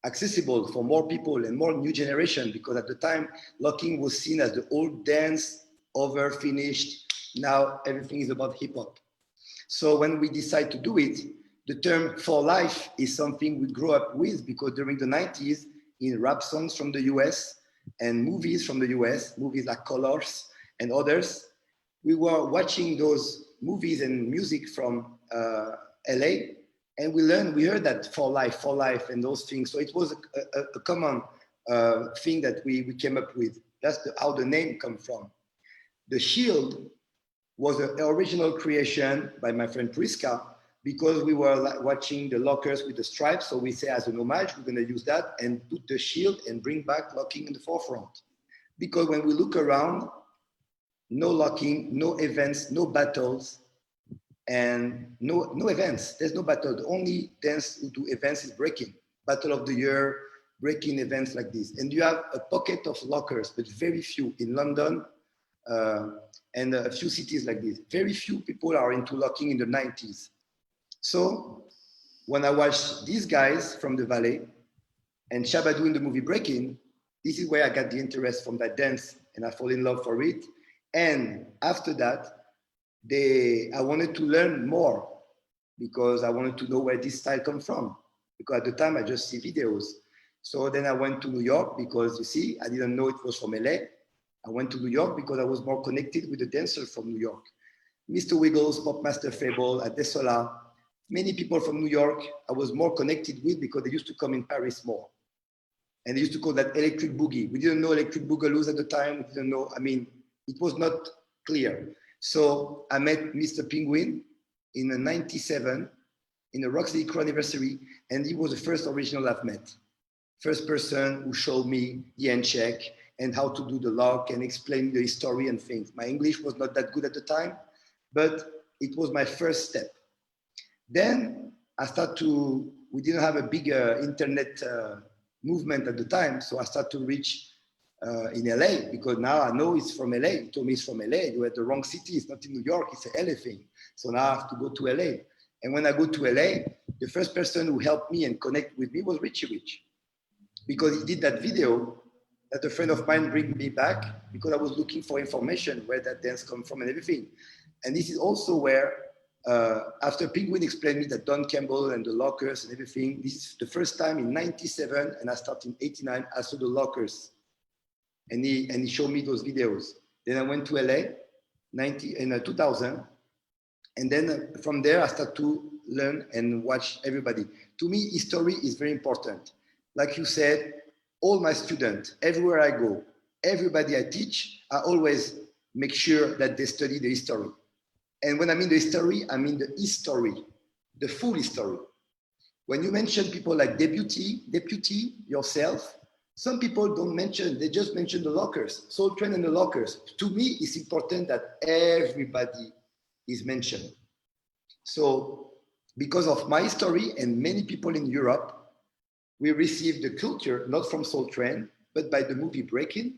Speaker 4: accessible for more people and more new generation, because at the time locking was seen as the old dance, over, finished. Now everything is about hip hop. So when we decide to do it, the term for life is something we grew up with, because during the 90s in rap songs from the US and movies from the US, movies like Colors and others, we were watching those movies and music from LA, and we heard that for life and those things. So it was a common thing that we came up with. That's how the name comes from. The shield was an original creation by my friend Priska, because we were watching the lockers with the stripes. So we say, as an homage, we're going to use that and put the shield and bring back locking in the forefront. Because when we look around, no locking, no events, no battles, and no events. There's no battle. The only dance who do events is breaking. Battle of the year, breaking events like this. And you have a pocket of lockers, but very few in London and a few cities like this. Very few people are into locking in the 90s. So when I watched these guys from the Valley and Shabadoo in the movie Breaking, this is where I got the interest from that dance, and I fall in love for it. And after that, I wanted to learn more, because I wanted to know where this style comes from. Because at the time I just see videos. So then I went to New York, because you see, I didn't know it was from LA. I went to New York because I was more connected with the dancers from New York. Mr. Wiggles, Popmaster Fable, Adesola, many people from New York I was more connected with, because they used to come in Paris more. And they used to call that electric boogie. We didn't know electric boogaloos at the time. We didn't know, I mean, it was not clear. So I met Mr. Penguin in 97 in a Rock City Crew anniversary, and he was the first original I've met. First person who showed me the hand check and how to do the lock and explain the history and things. My English was not that good at the time, but it was my first step. Then we didn't have a big internet movement at the time, so I started to reach in LA, because now I know it's from LA. He told me it's from LA. You were at the wrong city. It's not in New York. It's a LA thing. So now I have to go to LA. And when I go to LA, the first person who helped me and connect with me was Richie Rich, because he did that video that a friend of mine bring me back, because I was looking for information where that dance come from and everything. And this is also where after Penguin explained me that Don Campbell and the lockers and everything, this is the first time in 97, and I started in 89, I saw the lockers. And he showed me those videos. Then I went to LA in 2000. And then from there, I started to learn and watch everybody. To me, history is very important. Like you said, all my students, everywhere I go, everybody I teach, I always make sure that they study the history. And when I mean the history, I mean the history, the full history. When you mention people like deputy, yourself, some people don't mention, they just mention the lockers, Soul Train and the lockers. To me, it's important that everybody is mentioned. So because of my story and many people in Europe, we received the culture, not from Soul Train, but by the movie Breaking,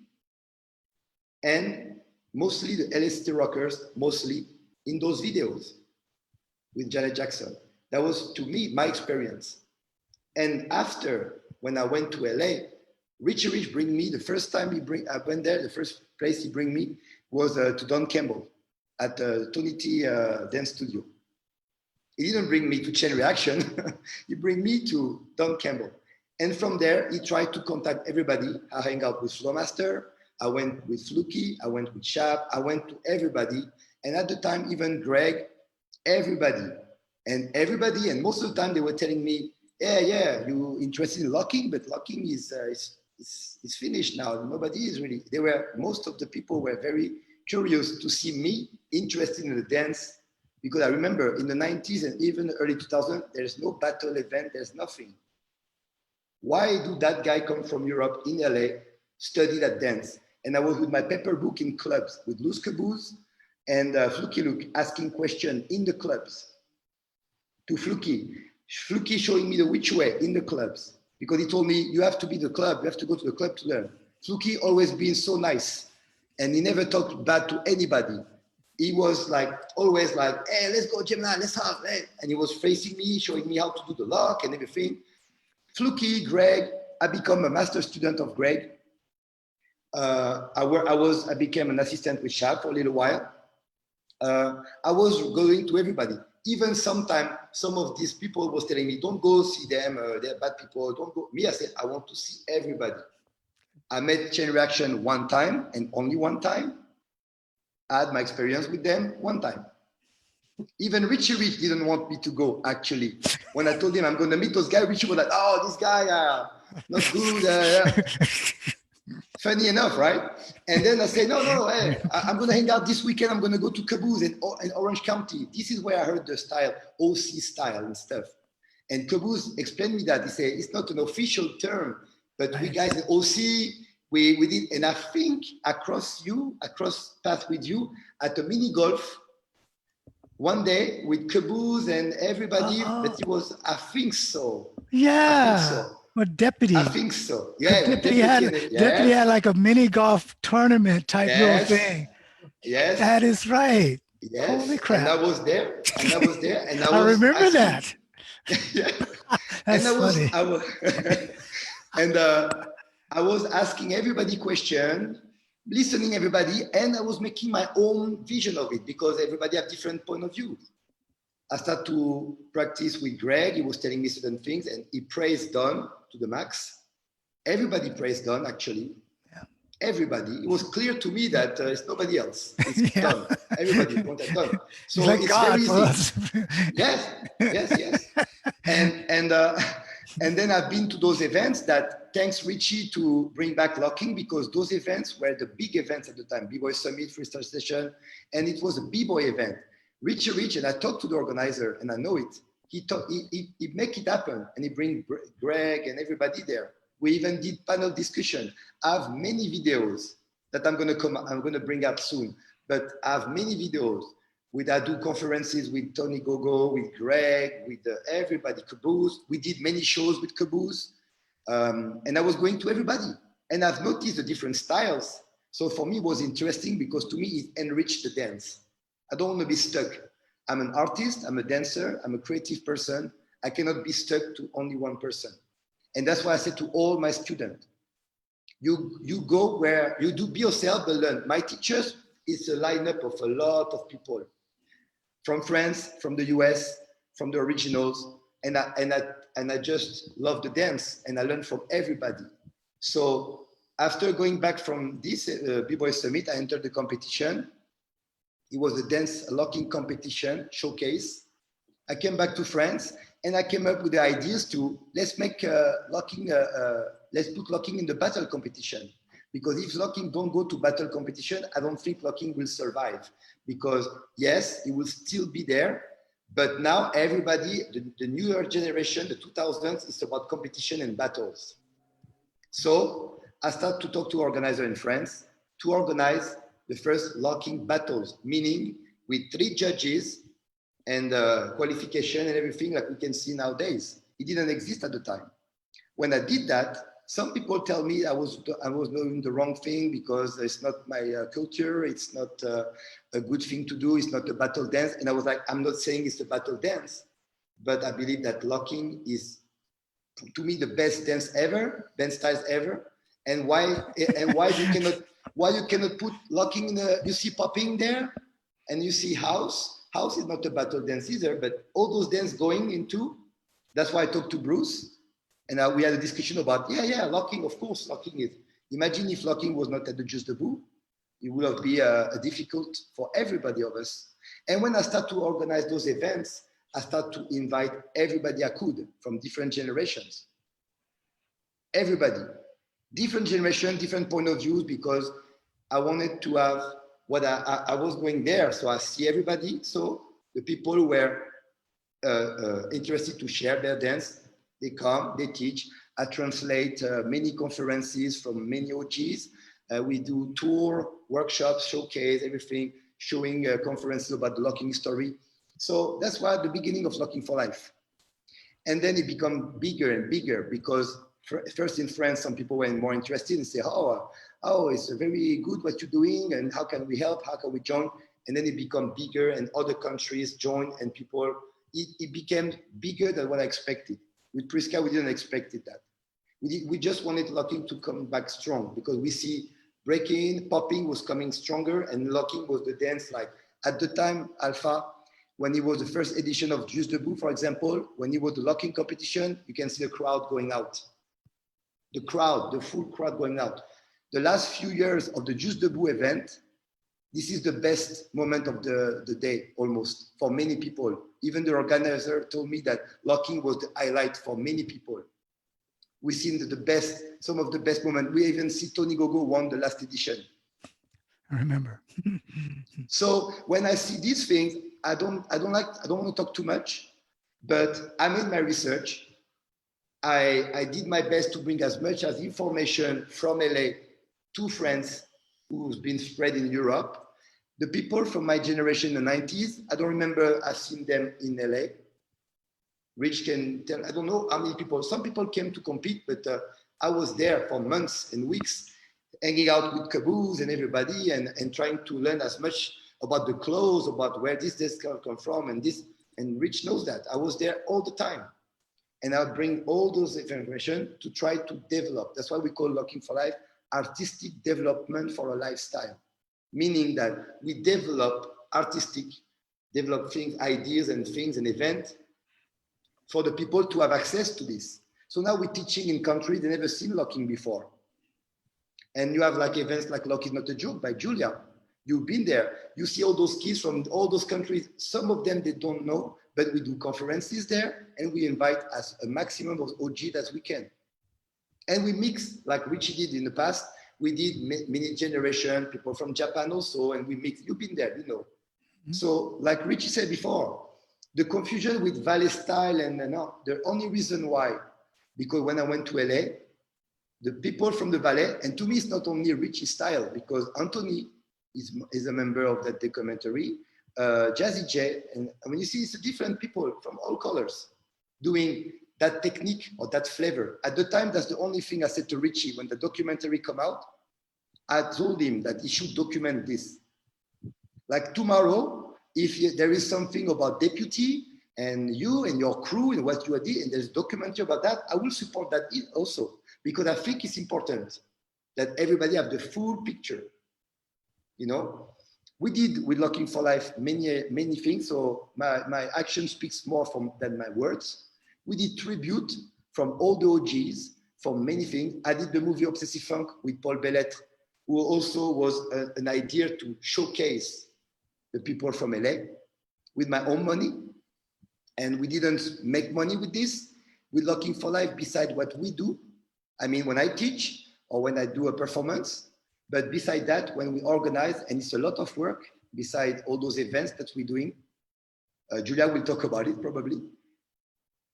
Speaker 4: and mostly the LSD rockers, mostly in those videos with Janet Jackson. That was, to me, my experience. And after, when I went to LA, Richie Rich bring me, the first time I went there, the first place he bring me was to Don Campbell at Tony T dance studio. He didn't bring me to Chain Reaction, he bring me to Don Campbell. And from there, he tried to contact everybody. I hang out with Flowmaster, I went with Fluky, I went with Shap, I went to everybody. And at the time, even Greg, everybody. And everybody, and most of the time they were telling me, yeah, you interested in locking, but locking is finished now. Nobody is really, most of the people were very curious to see me interested in the dance, because I remember in the 90s and even early 2000s, there's no battle event, there's nothing. Why do that guy come from Europe in LA, study that dance? And I was with my paper book in clubs with Luz Caboose and Fluky Luke asking questions in the clubs to Fluky. Fluky showing me the which way in the clubs, because he told me, you have to be the club, you have to go to the club to learn. Fluky always being so nice, and he never talked bad to anybody. He was like, always like, hey, let's go, Gemini, let's have, hey. And he was facing me, showing me how to do the lock and everything. Fluky, Greg, I become a master student of Greg. I became an assistant with Shab for a little while. I was going to everybody. Even sometimes, some of these people was telling me, don't go see them, they're bad people, don't go. Me, I said, I want to see everybody. I met Chain Reaction one time and only one time. I had my experience with them one time. Even Richie Rich didn't want me to go, actually. When I told him I'm going to meet those guys, Richie was like, oh, this guy, not good. Funny enough, right? And then I said, no, hey, I'm going to hang out this weekend. I'm going to go to Caboose in Orange County. This is where I heard the style, OC style and stuff. And Caboose explained me that. He said, it's not an official term, but we guys in OC, we did, and I think across path with you at a mini golf one day with Caboose and everybody, but it was, I think so.
Speaker 1: Yeah.
Speaker 4: I think so.
Speaker 1: What deputy?
Speaker 4: I think so. Yeah.
Speaker 1: Deputy had like a mini golf tournament type little thing.
Speaker 4: Yes.
Speaker 1: That is right.
Speaker 4: Yes.
Speaker 1: Holy crap.
Speaker 4: And I was there. And
Speaker 1: I remember asking, that.
Speaker 4: Yeah.
Speaker 1: That's funny.
Speaker 4: I was asking everybody questions, listening everybody, and I was making my own vision of it because everybody have different point of view. I started to practice with Greg. He was telling me certain things, and he praised Don to the max. Everybody praised Don, actually. Yeah. Everybody. It was clear to me that it's nobody else. It's Don. Everybody wanted Don. So
Speaker 1: like
Speaker 4: it's
Speaker 1: God
Speaker 4: very easy. Yes. And then I've been to those events that thanks Richie to bring back locking, because those events were the big events at the time, B-Boy Summit, Freestyle Session, and it was a B-Boy event. Richie Rich, and I talked to the organizer, and I know it. He make it happen, and he bring Greg and everybody there. We even did panel discussion. I have many videos that I'm gonna bring up soon, but I have many videos. I do conferences with Tony Gogo, with Greg, with everybody, Caboose. We did many shows with Caboose, and I was going to everybody, and I've noticed the different styles. So for me, it was interesting because to me, it enriched the dance. I don't want to be stuck. I'm an artist, I'm a dancer, I'm a creative person. I cannot be stuck to only one person. And that's why I said to all my students, you go where you do, be yourself, but learn. My teachers, it's a lineup of a lot of people. from France, from the US, from the originals, and I just love the dance, and I learned from everybody. So after going back from this B-Boy Summit, I entered the competition. It was a dance locking competition showcase. I came back to France, and I came up with the ideas to let's make locking, let's put locking in the battle competition. Because if locking don't go to battle competition, I don't think locking will survive. Because yes, it will still be there, but now everybody, the newer generation, the 2000s, is about competition and battles. So I started to talk to organizers in France to organize the first locking battles, meaning with 3 judges and qualification and everything like we can see nowadays. It didn't exist at the time. When I did that, some people tell me I was doing the wrong thing because it's not my culture, it's not a good thing to do, it's not a battle dance. And I was like, I'm not saying it's a battle dance, but I believe that locking is, to me, the best dance ever, dance styles ever. And why you cannot put locking in the, you see popping there, and you see house. House is not a battle dance either, but all those dance going into, that's why I talked to Bruce. And we had a discussion about, locking, of course, locking is. Imagine if locking was not at the Just Debout, it would have been difficult for everybody of us. And when I start to organize those events, I start to invite everybody I could from different generations. Everybody, different generation, different point of views, because I wanted to have what I was going there. So I see everybody. So the people who were interested to share their dance, they come, they teach. I translate many conferences from many OGs. We do tour, workshops, showcase, everything, showing conferences about the locking story. So that's why the beginning of Locking for Life. And then it became bigger and bigger because first in France, some people were more interested and say, oh, it's very good what you're doing and how can we help? How can we join? And then it became bigger and other countries joined and people, it became bigger than what I expected. With Priska, we didn't expect that. We just wanted locking to come back strong because we see breaking, popping was coming stronger and locking was the dance. Like at the time, Alpha, when it was the first edition of Just Debout, for example, when it was the locking competition, you can see the crowd going out. The crowd, the full crowd going out. The last few years of the Just Debout event, this is the best moment of the day, almost, for many people. Even the organizer told me that locking was the highlight for many people. We've seen some of the best moments. We even see Tony Gogo won the last edition.
Speaker 1: I remember.
Speaker 4: So when I see these things, I don't want to talk too much, but I made my research. I did my best to bring as much as information from LA to France, who's been spread in Europe. The people from my generation in the 90s, I don't remember I've seen them in LA. Rich can tell, I don't know how many people, some people came to compete, but I was there for months and weeks, hanging out with Caboose and everybody and trying to learn as much about the clothes, about where this come from and this, and Rich knows that. I was there all the time. And I'll bring all those information to try to develop. That's why we call Locking for Life artistic development for a lifestyle. Meaning that we develop things, ideas and things and events for the people to have access to this. So now we're teaching in countries they never seen locking before. And you have like events like Lock is Not a Joke by Julia. You've been there. You see all those kids from all those countries. Some of them they don't know, but we do conferences there and we invite as a maximum of OG as we can. And we mix, like Richie did in the past, we did many generation, people from Japan also, and we mix, you've been there, you know. Mm-hmm. So like Richie said before, the confusion with Valais style and the only reason why, because when I went to LA, the people from the Valais, and to me it's not only Richie style, because Anthony is a member of that documentary, Jazzy J, and when you see it's different people from all colors doing that technique or that flavor. At the time, that's the only thing I said to Richie when the documentary come out. I told him that he should document this. Like tomorrow, if there is something about deputy and you and your crew and what you did, and there's a documentary about that, I will support that also, because I think it's important that everybody have the full picture, you know? we did with Locking for Life many things. So my action speaks more than my words. We did tribute from all the OGs for many things. I did the movie Obsessive Funk with Paul Bellet, who also was an idea to showcase the people from LA with my own money. And we didn't make money with this. With Locking for Life, beside what we do, I mean, when I teach or when I do a performance, but beside that, when we organize, and it's a lot of work beside all those events that we're doing, Julia will talk about it probably.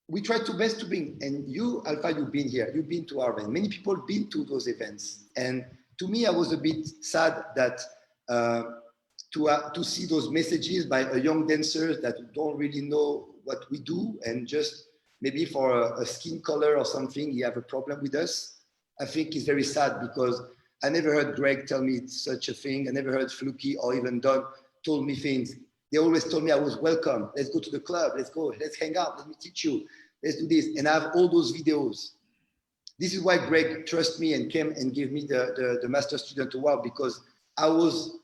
Speaker 4: We try to best to bring, and you, Alpha, you've been here, you've been to our event. Many people have been to those events. And to me, I was a bit sad that to see those messages by a young dancers that don't really know what we do, and just maybe for a skin color or something, you have a problem with us. I think it's very sad because I never heard Greg tell me such a thing. I never heard Fluky or even Don told me things. They always told me I was welcome. Let's go to the club. Let's go. Let's hang out. Let me teach you. Let's do this. And I have all those videos. This is why Greg trusted me and came and gave me the Master Student Award, because I was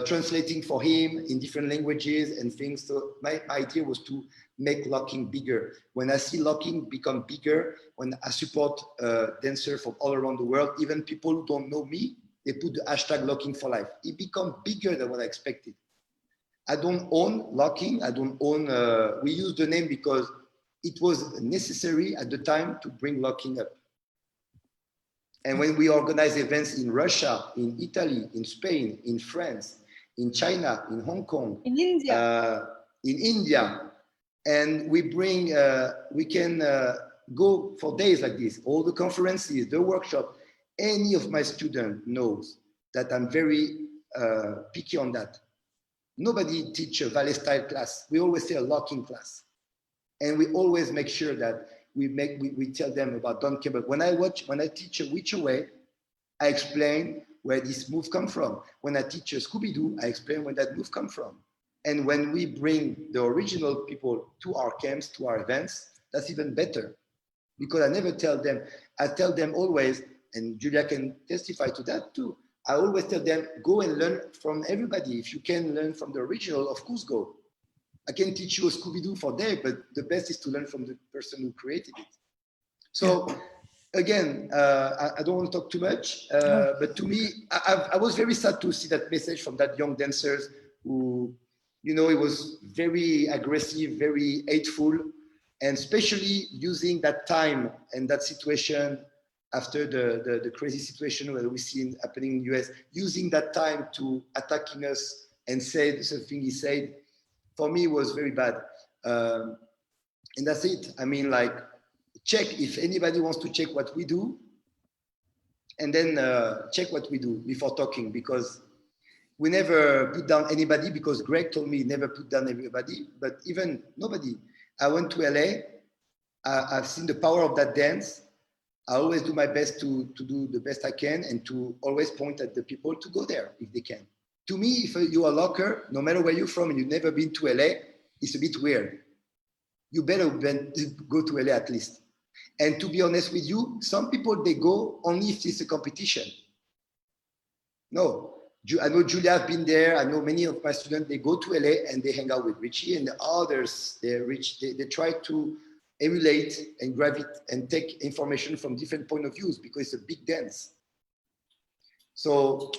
Speaker 4: translating for him in different languages and things. So my idea was to make locking bigger. When I see locking become bigger, when I support dancers from all around the world, even people who don't know me, they put the hashtag Locking for Life. It become bigger than what I expected. I don't own locking. I don't own, we use the name because it was necessary at the time to bring locking up. And when we organize events in Russia, in Italy, in Spain, in France, in China, in Hong Kong,
Speaker 3: In India,
Speaker 4: and we bring, we can go for days like this, all the conferences, the workshop. Any of my students knows that I'm very picky on that. Nobody teach a ballet style class. We always say a locking class. And we always make sure that we tell them about Don Campbell. When I teach a Which Away, I explain where this move come from. When I teach a Scooby-Doo, I explain where that move come from. And when we bring the original people to our camps, to our events, that's even better. Because I never tell them, I tell them always, and Julia can testify to that too, I always tell them, go and learn from everybody. If you can learn from the original, of course go. I can teach you a Scooby-Doo for a day, but the best is to learn from the person who created it. So again, I don't want to talk too much, but to me, I was very sad to see that message from that young dancers who, you know, it was very aggressive, very hateful, and especially using that time and that situation after the crazy situation that we see happening in the US, using that time to attacking us and say something he said, for me was very bad. And that's it. I mean, like, check if anybody wants to check what we do, and then check what we do before talking, because we never put down anybody, because Greg told me he never put down everybody, but even nobody. I went to LA. I've seen the power of that dance. I always do my best to do the best I can and to always point at the people to go there if they can. To me, if you are a locker, no matter where you're from and you've never been to LA, it's a bit weird. You better go to LA at least. And to be honest with you, some people, they go only if it's a competition. No, I know Julia has been there. I know many of my students, they go to LA and they hang out with Richie and the others. They try to emulate and grab it and take information from different point of views because it's a big dance. So,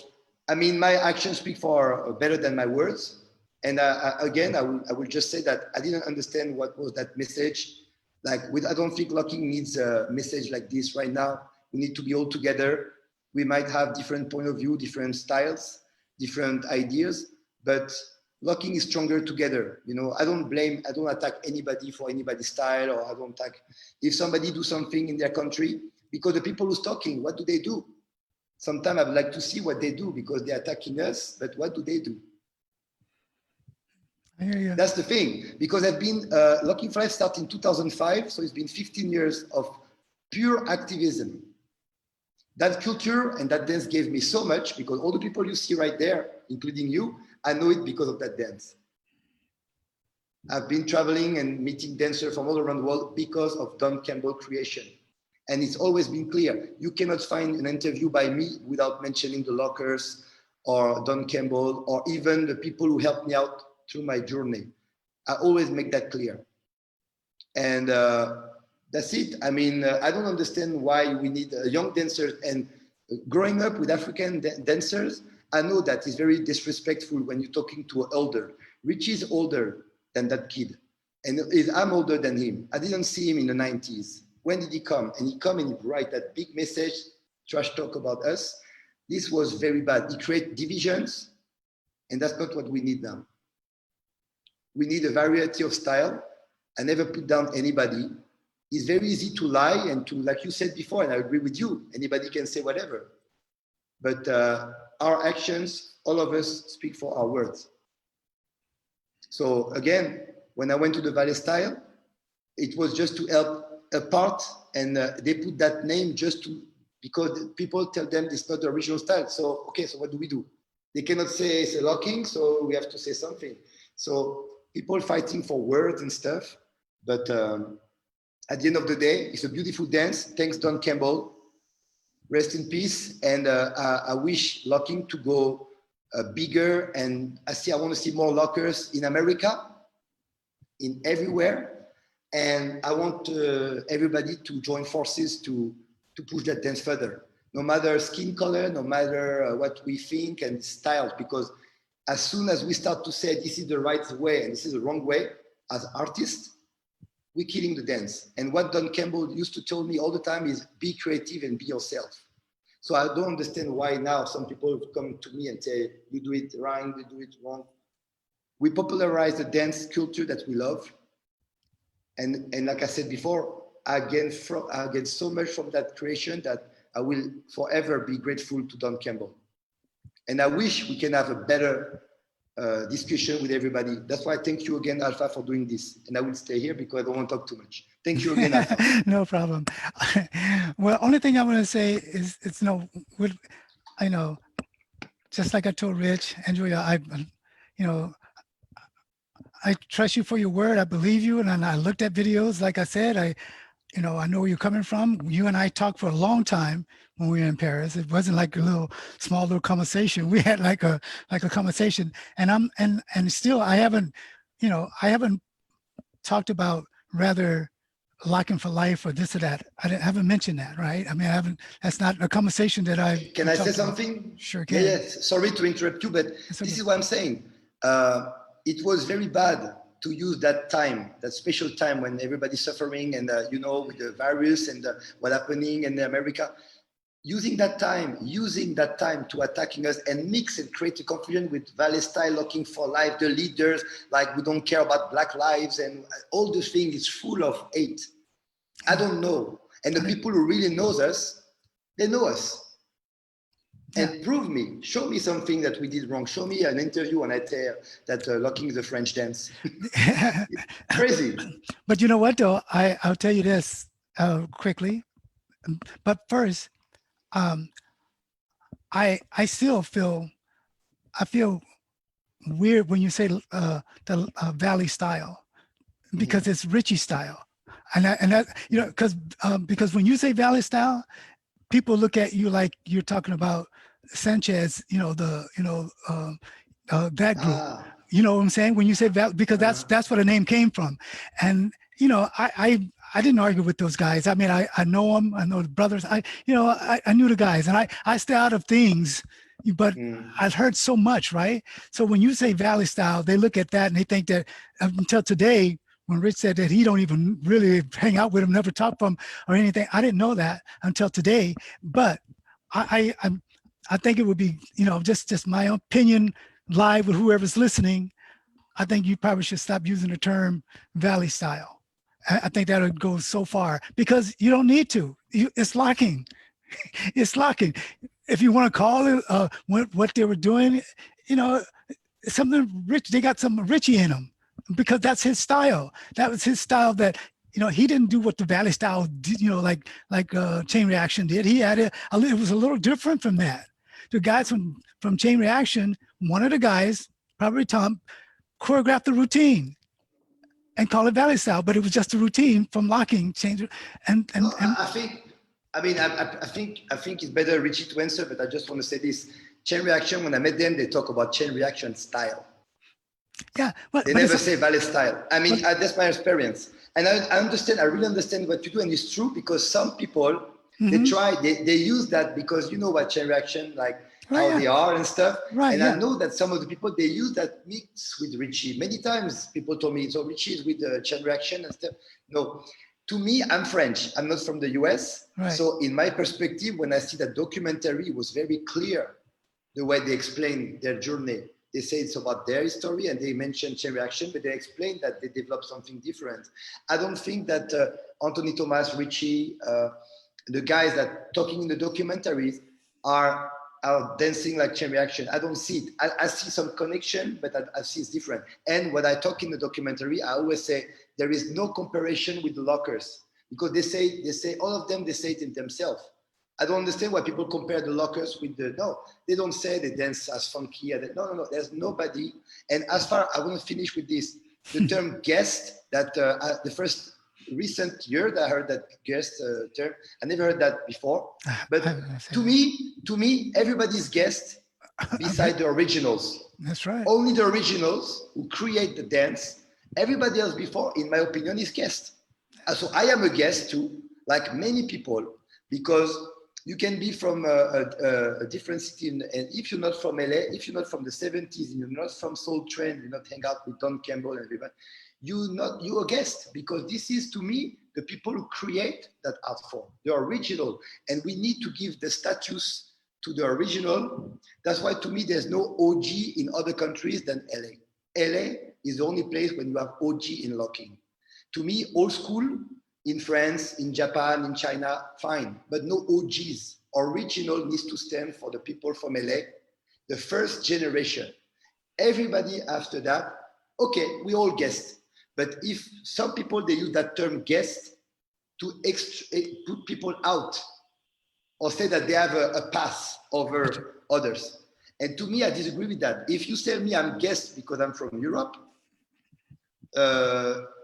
Speaker 4: I mean, my actions speak for better than my words. And again, I will just say that I didn't understand what was that message. Like, I don't think locking needs a message like this right now. We need to be all together. We might have different point of view, different styles, different ideas, but locking is stronger together. You know, I don't attack anybody for anybody's style, or I don't attack if somebody do something in their country, because the people who's talking, what do they do? Sometimes I'd like to see what they do, because they're attacking us, but what do they do?
Speaker 1: I hear you.
Speaker 4: That's the thing, because I've been, Locking for Life started in 2005, so it's been 15 years of pure activism. That culture and that dance gave me so much, because all the people you see right there, including you, I know it because of that dance. I've been traveling and meeting dancers from all around the world because of Don Campbell creation. And it's always been clear, you cannot find an interview by me without mentioning the lockers, or Don Campbell, or even the people who helped me out through my journey. I always make that clear. And that's it. I mean, I don't understand why we need young dancers. And growing up with African dancers, I know that is very disrespectful when you're talking to an elder. Richie is older than that kid. And I'm older than him. I didn't see him in the 90s. When did he come? And he come and he write that big message, trash talk about us. This was very bad. He create divisions, and that's not what we need now. We need a variety of style. I never put down anybody. It's very easy to lie and to, like you said before, and I agree with you, anybody can say whatever. But our actions, all of us speak for our words. So again, when I went to the Ballet Style, it was just to help a part, and they put that name just to, because people tell them it's not the original style. So, okay, so what do? They cannot say it's a locking, so we have to say something. So people fighting for words and stuff. But at the end of the day, it's a beautiful dance. Thanks, Don Campbell. Rest in peace. And I wish locking to go bigger. And I want to see more lockers in America, in everywhere. And I want everybody to join forces to push that dance further. No matter skin color, no matter what we think and styles, because as soon as we start to say this is the right way and this is the wrong way, as artists, we're killing the dance. And what Don Campbell used to tell me all the time is be creative and be yourself. So I don't understand why now some people come to me and say, you do it right, you do it wrong. We popularize the dance culture that we love. And like I said before, I gain so much from that creation that I will forever be grateful to Don Campbell. And I wish we can have a better discussion with everybody. That's why I thank you again, Alpha, for doing this. And I will stay here because I don't want to talk too much. Thank you again, Alpha.
Speaker 1: No problem. Well, only thing I want to say is, I know, just like I told Rich, Andrea, I trust you for your word. I believe you. And I looked at videos. Like I said, I know where you're coming from. You and I talked for a long time when we were in Paris. It wasn't like a small little conversation. We had like a conversation. And still I haven't talked about rather locking for life or this or that. I haven't mentioned that, right? I mean, that's not a conversation that I
Speaker 4: Can I say something?
Speaker 1: About. Sure can.
Speaker 4: Yes. Sorry to interrupt you, but this is what I'm saying. It was very bad to use that time, that special time when everybody's suffering and, with the virus and what's happening in America, using that time to attacking us and mix and create a confusion with Ballet Style, looking for life, the leaders, like we don't care about Black lives and all those things is full of hate. I don't know. And the people who really knows us, they know us. And prove me, show me something that we did wrong. Show me an interview on that locking is a French dance. Crazy.
Speaker 1: But you know what, though? I'll tell you this quickly. But first, I feel weird when you say the Valley Style, because it's Richie style, and that because when you say Valley Style, people look at you like you're talking about Sanchez, that group. You know what I'm saying? When you say because that's where the name came from. And I didn't argue with those guys. I mean, I know them. I know the brothers. I knew the guys, and I stay out of things. But I've heard so much, right? So when you say Valley Style, they look at that and they think that until today, when Rich said that he don't even really hang out with him, never talk to him or anything, I didn't know that until today. But I think it would be, just my opinion, live with whoever's listening. I think you probably should stop using the term Valley Style. I think that would go so far because you don't need to. It's locking. It's locking. If you want to call it what they were doing, something rich. They got some Richie in them because that's his style. That was his style. That he didn't do what the Valley Style did. Like Chain Reaction did. He had it was a little different from that. The guys from Chain Reaction, one of the guys, probably Tom, choreographed the routine and call it Valley Style, but it was just a routine from locking, change, and
Speaker 4: I think it's better Richie to answer, but I just want to say this. Chain reaction, when I met them, they talk about chain reaction style.
Speaker 1: Yeah, but,
Speaker 4: They
Speaker 1: but
Speaker 4: never
Speaker 1: it's-
Speaker 4: say ballet style. I mean, that's my experience. And I understand, I really understand what you do. And it's true because some people, they use that because you know what chain reaction, like how
Speaker 1: yeah.
Speaker 4: they are and stuff.
Speaker 1: Right,
Speaker 4: And
Speaker 1: yeah.
Speaker 4: I know that some of the people, they use that mix with Richie. Many times people told me, so Richie is with the chain reaction and stuff. No, to me, I'm French. I'm not from the US.
Speaker 1: Right.
Speaker 4: So in my perspective, when I see that documentary, it was very clear the way they explain their journey. They say it's about their story and they mention chain reaction, but they explain that they developed something different. I don't think that Anthony Thomas, Richie, the guys that talking in the documentaries are dancing like chain reaction. I don't see it. I see some connection, but I see it's different. And when I talk in the documentary, I always say there is no comparison with the lockers because they say all of them, they say it in themselves. I don't understand why people compare the lockers with no, they don't say they dance as funky. No, there's nobody. And as far, I want to finish with this, the term guest, that the first recent year that I heard that guest term, I never heard that before. But to me, everybody's guest beside the originals.
Speaker 1: That's right.
Speaker 4: Only the originals who create the dance. Everybody else before, in my opinion, is guest. So I am a guest too, like many people, because you can be from a different city, and if you're not from LA, if you're not from the 70s, and you're not from Soul Train, you not hang out with Don Campbell and everybody, you're a guest, because this is, to me, the people who create that art form, the original, and we need to give the status to the original. That's why, to me, there's no OG in other countries than LA. LA is the only place when you have OG in locking. To me, old school, in France, in Japan, in China, fine, but no OGs. Original needs to stand for the people from LA, the first generation. Everybody after that, okay, we all guessed. But if some people, they use that term guest to put people out or say that they have a pass over others. And to me, I disagree with that. If you tell me I'm guest because I'm from Europe,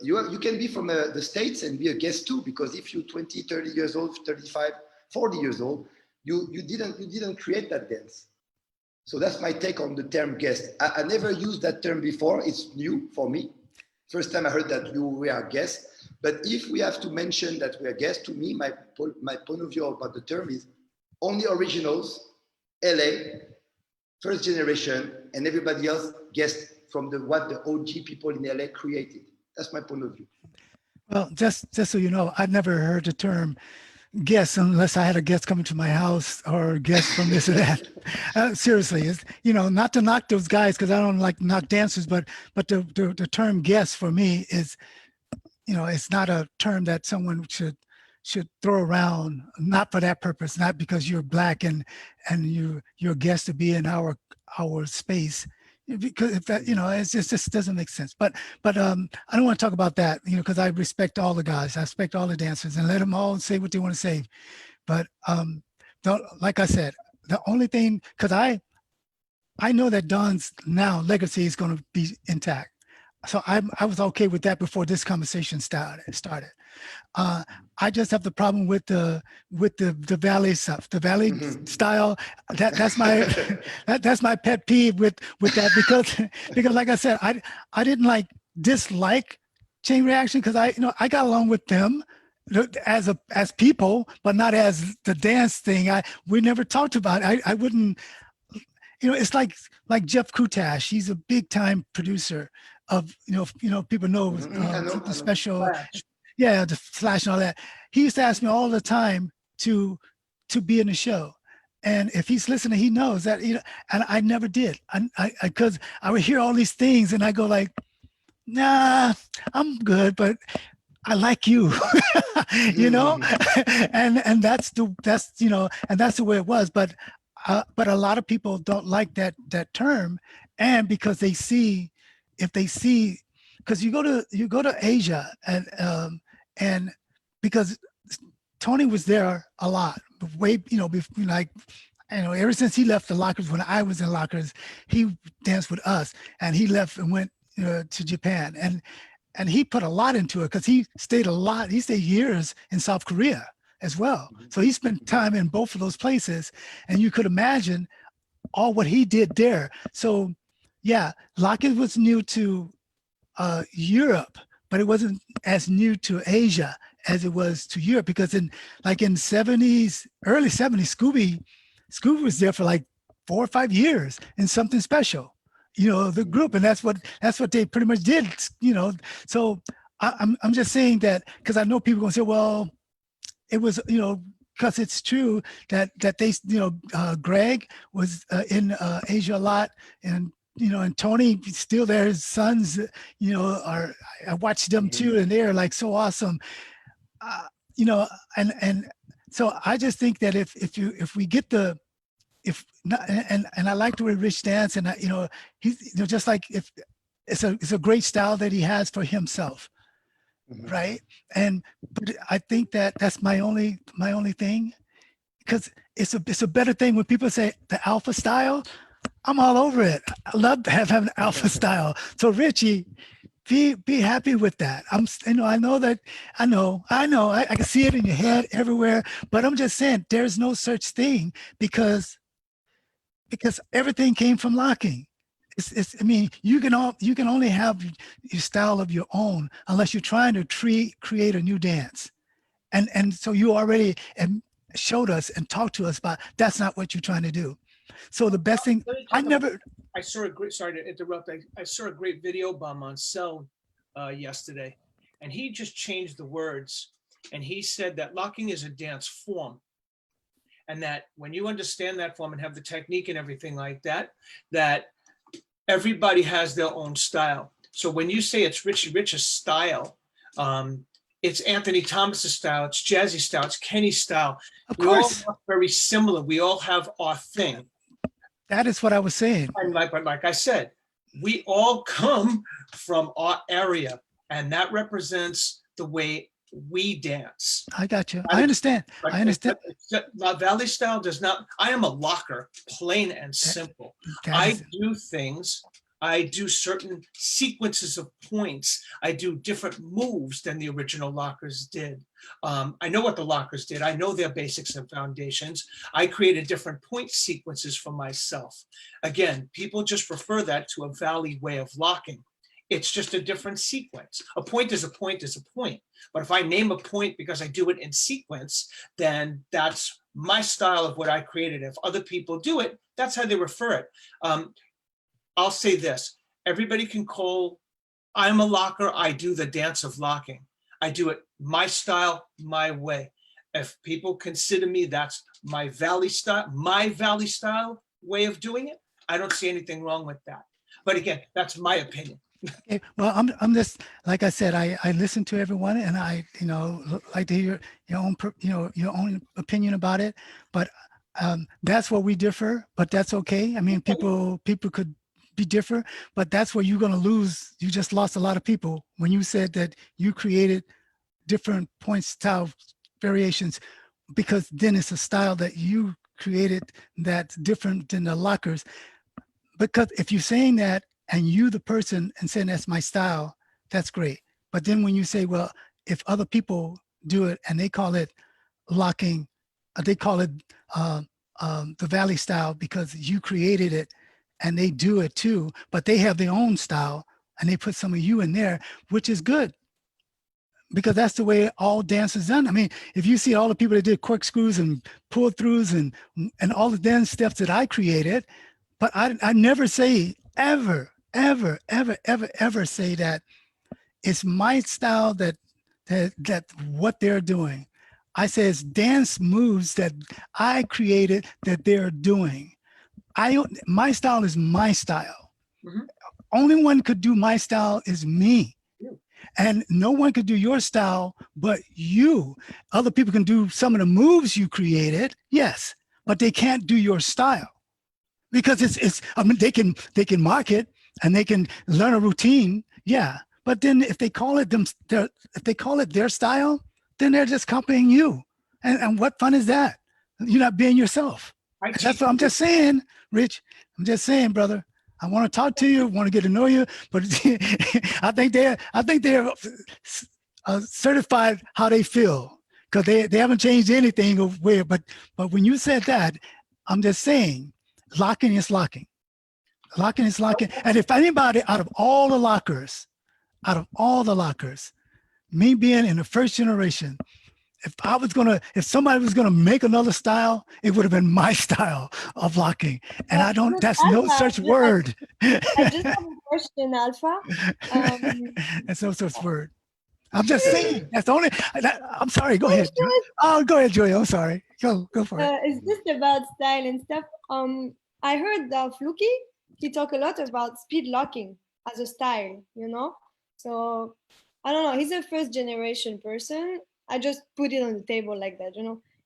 Speaker 4: you can be from the States and be a guest too, because if you're 20, 30 years old, 35, 40 years old, you didn't create that dance. So that's my take on the term guest. I never used that term before. It's new for me. First time I heard that we are guests. But if we have to mention that we are guests, to me, my point of view about the term is only originals, LA, first generation, and everybody else guest from what the OG people in LA created. That's my point of view. Well,
Speaker 1: just so you know, I've never heard the term guest unless I had a guest coming to my house or a guest from this or that. Seriously, it's, not to knock those guys, because I don't like knock dancers, but the term guest for me is, it's not a term that someone should throw around, not for that purpose, not because you're Black and you're a guest to be in our space. Because if that, it just doesn't make sense. But I don't want to talk about that, because I respect all the guys, I respect all the dancers, and let them all say what they want to say. But like I said, the only thing, because I know that Don's now legacy is going to be intact, so I was okay with that before this conversation started. I just have the problem with the ballet stuff, the ballet style. That's my pet peeve with that, because like I said, I didn't dislike Chain Reaction, because I got along with them as people, but not as the dance thing. We never talked about it. I wouldn't. It's like Jeff Kutash. He's a big time producer of people know the special. Flash. Yeah, the Flash and all that. He used to ask me all the time to be in the show, and if he's listening, he knows that. And I never did. Because I would hear all these things, and I go like, nah, I'm good, but I like you, and that's the way it was. But a lot of people don't like that term, and because because you go to Asia, and because Tony was there a lot, ever since he left the lockers, when I was in lockers, he danced with us, and he left and went to Japan, and he put a lot into it, because he stayed years in South Korea as well. So he spent time in both of those places, and you could imagine all what he did there. So yeah, locking was new to Europe, but it wasn't as new to Asia as it was to Europe, because in 70s, early 70s, Scooby was there for like 4 or 5 years in Something Special, the group, and that's what they pretty much did, So I'm just saying that because I know people gonna say, well, it was, because it's true that they, Greg was in Asia a lot, and and Tony still there. His sons, I watched them too, and they're like so awesome, uh, and so I just think that if we get the if not, and I like the way Rich dance, and he's just like, if it's a great style that he has for himself. Right. And but I think that that's my only thing, because it's a better thing when people say the alpha style. I'm all over it. I love to have an alpha style. So Richie, be happy with that. I know I can see it in your head everywhere, but I'm just saying there's no such thing, because everything came from locking. I mean, you can only have your style of your own unless you're trying to create a new dance, and so you already showed us and talked to us about that's not what you're trying to do. So the best thing,
Speaker 2: I saw a great, sorry to interrupt. I saw a great video by Moncel yesterday, and he just changed the words, and he said that locking is a dance form. And that when you understand that form and have the technique and everything like that, that everybody has their own style. So when you say it's Richie Rich's style, it's Anthony Thomas's style, it's Jazzy style, it's Kenny's style.
Speaker 1: of
Speaker 2: We all
Speaker 1: course,
Speaker 2: are very similar. We all have our thing.
Speaker 1: that is what I was saying.
Speaker 2: And like I said, we all come from our area, and that represents the way we dance.
Speaker 1: I got you. I understand. I understand.
Speaker 2: La Valley style does not. I am a locker, plain and simple. I do things. I do certain sequences of points. I do different moves than the original lockers did. I know what the lockers did. I know their basics and foundations. I created different point sequences for myself. Again, people just refer that to a Valley way of locking. It's just a different sequence. A point is a point is a point. But if I name a point because I do it in sequence, then that's my style of what I created. If other people do it, that's how they refer it. I'll say this, everybody can call, I'm a locker, I do the dance of locking. I do it my style, my way. If people consider me, that's my Valley style way of doing it, I don't see anything wrong with that. But again, that's my opinion.
Speaker 1: Okay, well, I'm just, like I said, I listen to everyone, and I, like to hear your own opinion about it. But that's where we differ. But that's okay. I mean, people could be different, but that's where you're going to lose. You just lost a lot of people when you said that you created different point style variations, because then it's a style that you created that's different than the lockers. Because if you're saying that, and you, the person, and saying that's my style, that's great. But then when you say, well, if other people do it and they call it locking, they call it the Valley style because you created it, and they do it too, but they have their own style and they put some of you in there, which is good, because that's the way all dance is done. I mean, if you see all the people that did corkscrews and pull throughs and all the dance steps that I created, but I never say ever say that it's my style that what they're doing. I say it's dance moves that I created that they're doing. My style is my style.
Speaker 2: Mhm.
Speaker 1: Only one could do my style is me. And no one could do your style but you. Other people can do some of the moves you created, yes, but they can't do your style, because it's I mean, they can mark it and they can learn a routine, yeah. But then if they call it their style, then they're just copying you. And what fun is that? You're not being yourself. That's what I'm just saying, Rich. I'm just saying, brother. I want to talk to you, want to get to know you, but I think they're certified how they feel, because they haven't changed anything of where. But when you said that, I'm just saying, locking is locking. Locking is locking. And if anybody out of all the lockers, me being in the first generation, if somebody was gonna make another style, it would have been my style of locking. And that's no such word.
Speaker 3: I just have a question, Alpha.
Speaker 1: That's no such word. I'm just saying. That's the only. I'm sorry. Go ahead. Oh, go ahead, Julia. I'm sorry. Go for it.
Speaker 3: It's just about style and stuff. I heard Fluky. He talk a lot about speed locking as a style. So I don't know. He's a first generation person. I just put it on the table like that.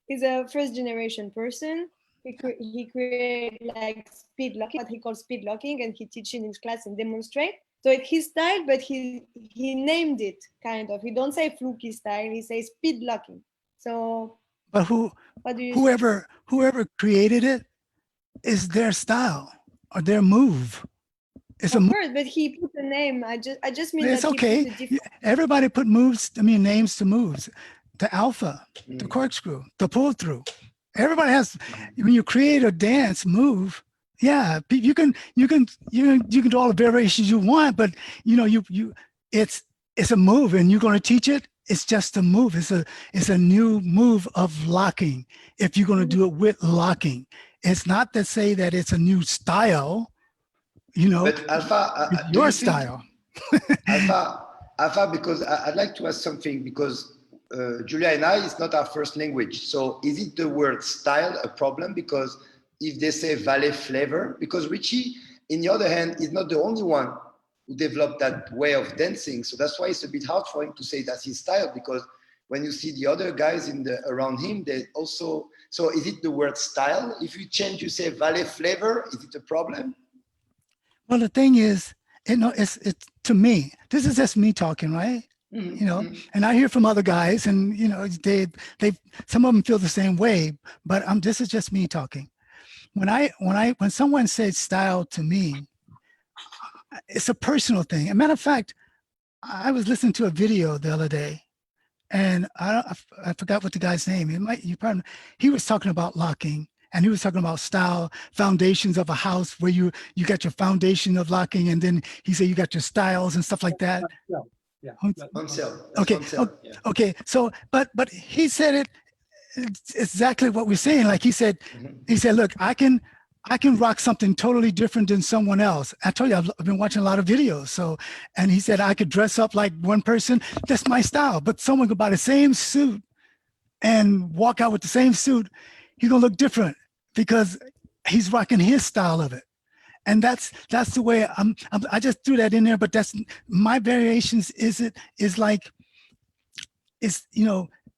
Speaker 3: He's a first generation person. He create like speed locking, what he calls speed locking, and he teach in his class and demonstrate. So it's his style, but he named it kind of. He don't say fluky style. He says speed locking. So,
Speaker 1: but whoever created it is their style or their move. It's
Speaker 3: of course, but he put a name. I just mean
Speaker 1: it's
Speaker 3: that
Speaker 1: okay.
Speaker 3: He put a different...
Speaker 1: Everybody put names to moves. The alpha, the corkscrew, the pull through. Everybody has. When you create a dance move, yeah, you can do all the variations you want, but it's a move, and you're going to teach it. It's just a move. It's a new move of locking. If you're going to do it with locking, it's not to say that it's a new style.
Speaker 4: But Alpha,
Speaker 1: your style.
Speaker 4: Alpha, because I'd like to ask something, because Julia and I, it's not our first language. So is it the word style a problem? Because if they say valet flavor, because Richie, in the other hand, is not the only one who developed that way of dancing. So that's why it's a bit hard for him to say that's his style, because when you see the other guys around him, they also, so is it the word style? If you change, you say valet flavor, is it a problem?
Speaker 1: Well, the thing is, it's to me, this is just me talking, right?
Speaker 4: Mm-hmm.
Speaker 1: And I hear from other guys, and they some of them feel the same way, but this is just me talking. When someone says style to me, it's a personal thing. As a matter of fact, I was listening to a video the other day, and I forgot what the guy's name. He was talking about locking, and he was talking about style, foundations of a house, where you got your foundation of locking, and then he said you got your styles and stuff like that.
Speaker 2: Yeah.
Speaker 1: Okay. Okay. So, but he said it's exactly what we're saying. Like he said, look, I can rock something totally different than someone else. I told you, I've been watching a lot of videos. So, and he said, I could dress up like one person. That's my style. But someone could buy the same suit and walk out with the same suit. He's going to look different because he's rocking his style of it. And that's the way I just threw that in there, but that's my variations.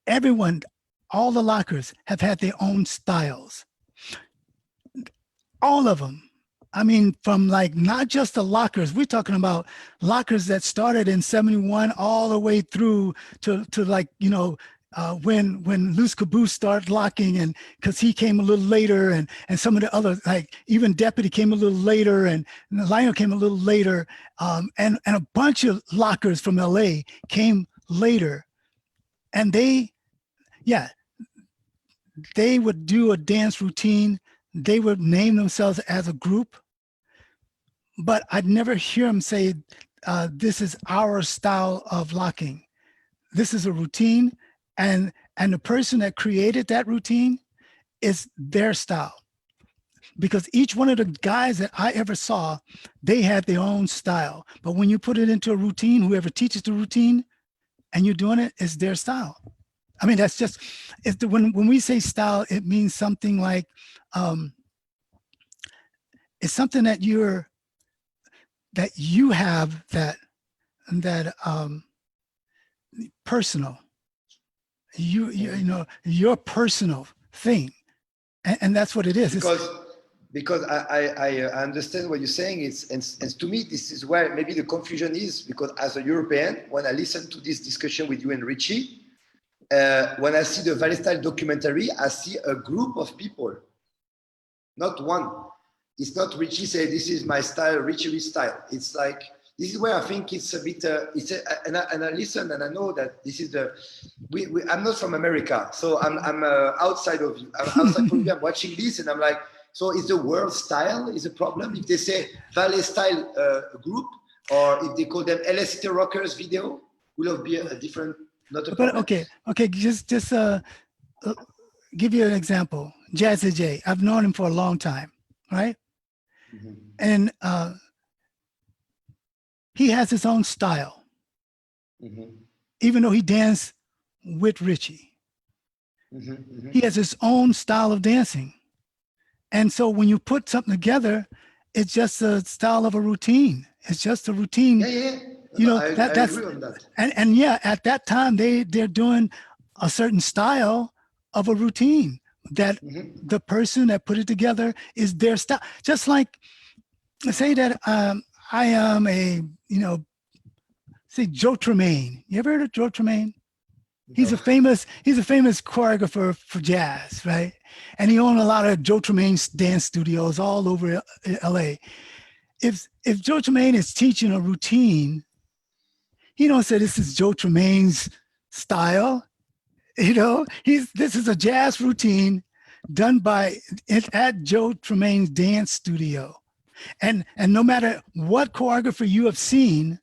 Speaker 1: Everyone, all the lockers have had their own styles. All of them. I mean, from like not just the lockers, we're talking about lockers that started in 71 all the way through to like, when Luce Caboose started locking, and because he came a little later, and some of the other, like even Deputy came a little later, and Lionel came a little later, and a bunch of lockers from LA came later, and they would do a dance routine. They would name themselves as a group, but I'd never hear them say, this is our style of locking. This is a routine. And the person that created that routine is their style, because each one of the guys that I ever saw, they had their own style. But when you put it into a routine, whoever teaches the routine and you're doing it, is their style. I mean, that's just, when we say style, it means something like, it's something that you have that personal. Your personal thing, and that's what it is.
Speaker 4: Because I understand what you're saying. And to me, this is where maybe the confusion is, because as a European, when I listen to this discussion with you and Richie, when I see the Valet Style documentary, I see a group of people, not one. It's not Richie say, this is my style, Richie's style. It's like, this is where I think it's a bit, and I listen and I know that this is I'm not from America, so I'm outside of you. I'm outside from you. I'm watching this and I'm like, So is the word style is a problem? If they say ballet style group, or if they call them LS Rockers video, will it be a different, not a problem?
Speaker 1: But okay, just give you an example. Jazzy J, I've known him for a long time, right?
Speaker 4: Mm-hmm.
Speaker 1: And he has his own style,
Speaker 4: Mm-hmm.
Speaker 1: even though he danced with Richie.
Speaker 4: Mm-hmm. Mm-hmm.
Speaker 1: He has his own style of dancing. And so when you put something together, it's just a style of a routine. It's just a routine.
Speaker 4: Yeah.
Speaker 1: You know,
Speaker 4: I
Speaker 1: that's
Speaker 4: agree on that.
Speaker 1: and yeah, at that time they're doing a certain style of a routine that
Speaker 4: Mm-hmm.
Speaker 1: the person that put it together is their style. Just like say that I am say Joe Tremaine. You ever heard of Joe Tremaine? He's a famous choreographer for jazz, right? And he owned a lot of Joe Tremaine's dance studios all over LA. If Joe Tremaine is teaching a routine, he don't say this is Joe Tremaine's style. This is a jazz routine done at Joe Tremaine's dance studio. And no matter what choreographer you have seen,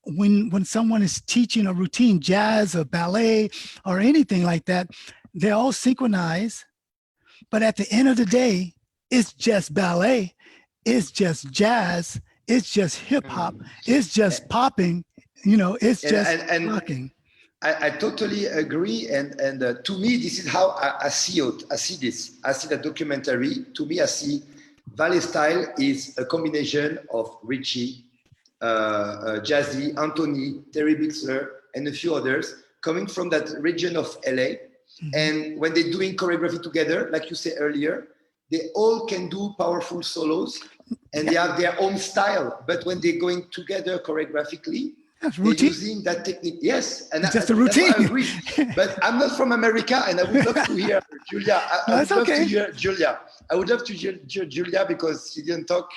Speaker 1: when someone is teaching a routine, jazz or ballet or anything like that, they all synchronize. But at the end of the day, it's just ballet, it's just jazz, it's just hip hop, it's just popping, it's just rocking.
Speaker 4: I totally agree, and to me, this is how I see it. I see this. I see the documentary. To me, I see ballet style is a combination of Richie, Jazzy, Anthony, Terry Bixler, and a few others coming from that region of LA. Mm-hmm. And when they're doing choreography together, like you said earlier, they all can do powerful solos and they have their own style. But when they're going together choreographically, they're using that technique. Yes, and
Speaker 1: just a routine.
Speaker 4: That's why I agree. But I'm not from America, and I would love to hear Julia. I would love to hear Julia. I would love to hear Julia because she didn't talk.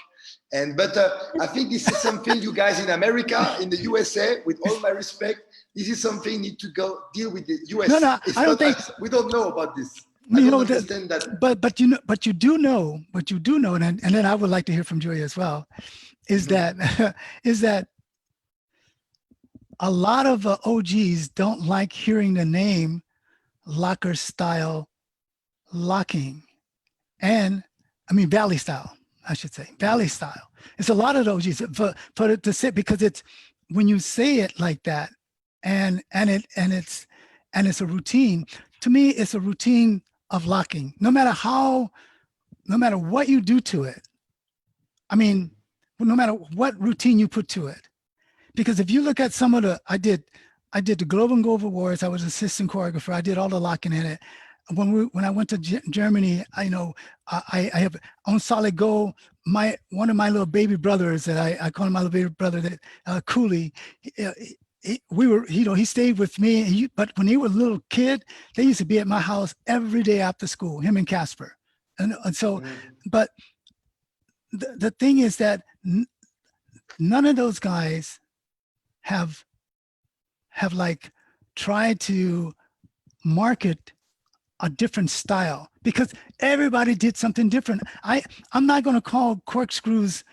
Speaker 4: But I think this is something you guys in America, in the USA, with all my respect, this is something you need to go deal with the US.
Speaker 1: No, I don't think
Speaker 4: we don't know about this.
Speaker 1: Understand that. But you do know, and then I would like to hear from Julia as well, is that a lot of OGs don't like hearing the name locker style locking, and I mean Valley style. I should say Valley style. It's a lot of OGs for it to sit because it's when you say it like that, and it's a routine. To me, it's a routine of locking. No matter what you do to it. I mean, no matter what routine you put to it. Because if you look at some of I did the Globe and Gold Awards. I was assistant choreographer. I did all the locking in it. When I went to Germany, I have on Solid Gold. One of my little baby brothers that I call him my little baby brother, that Cooley. He stayed with me. But when he was a little kid, they used to be at my house every day after school. Him and Casper, and so. But the thing is that none of those guys have like tried to market a different style because everybody did something different. I'm not going to call corkscrews,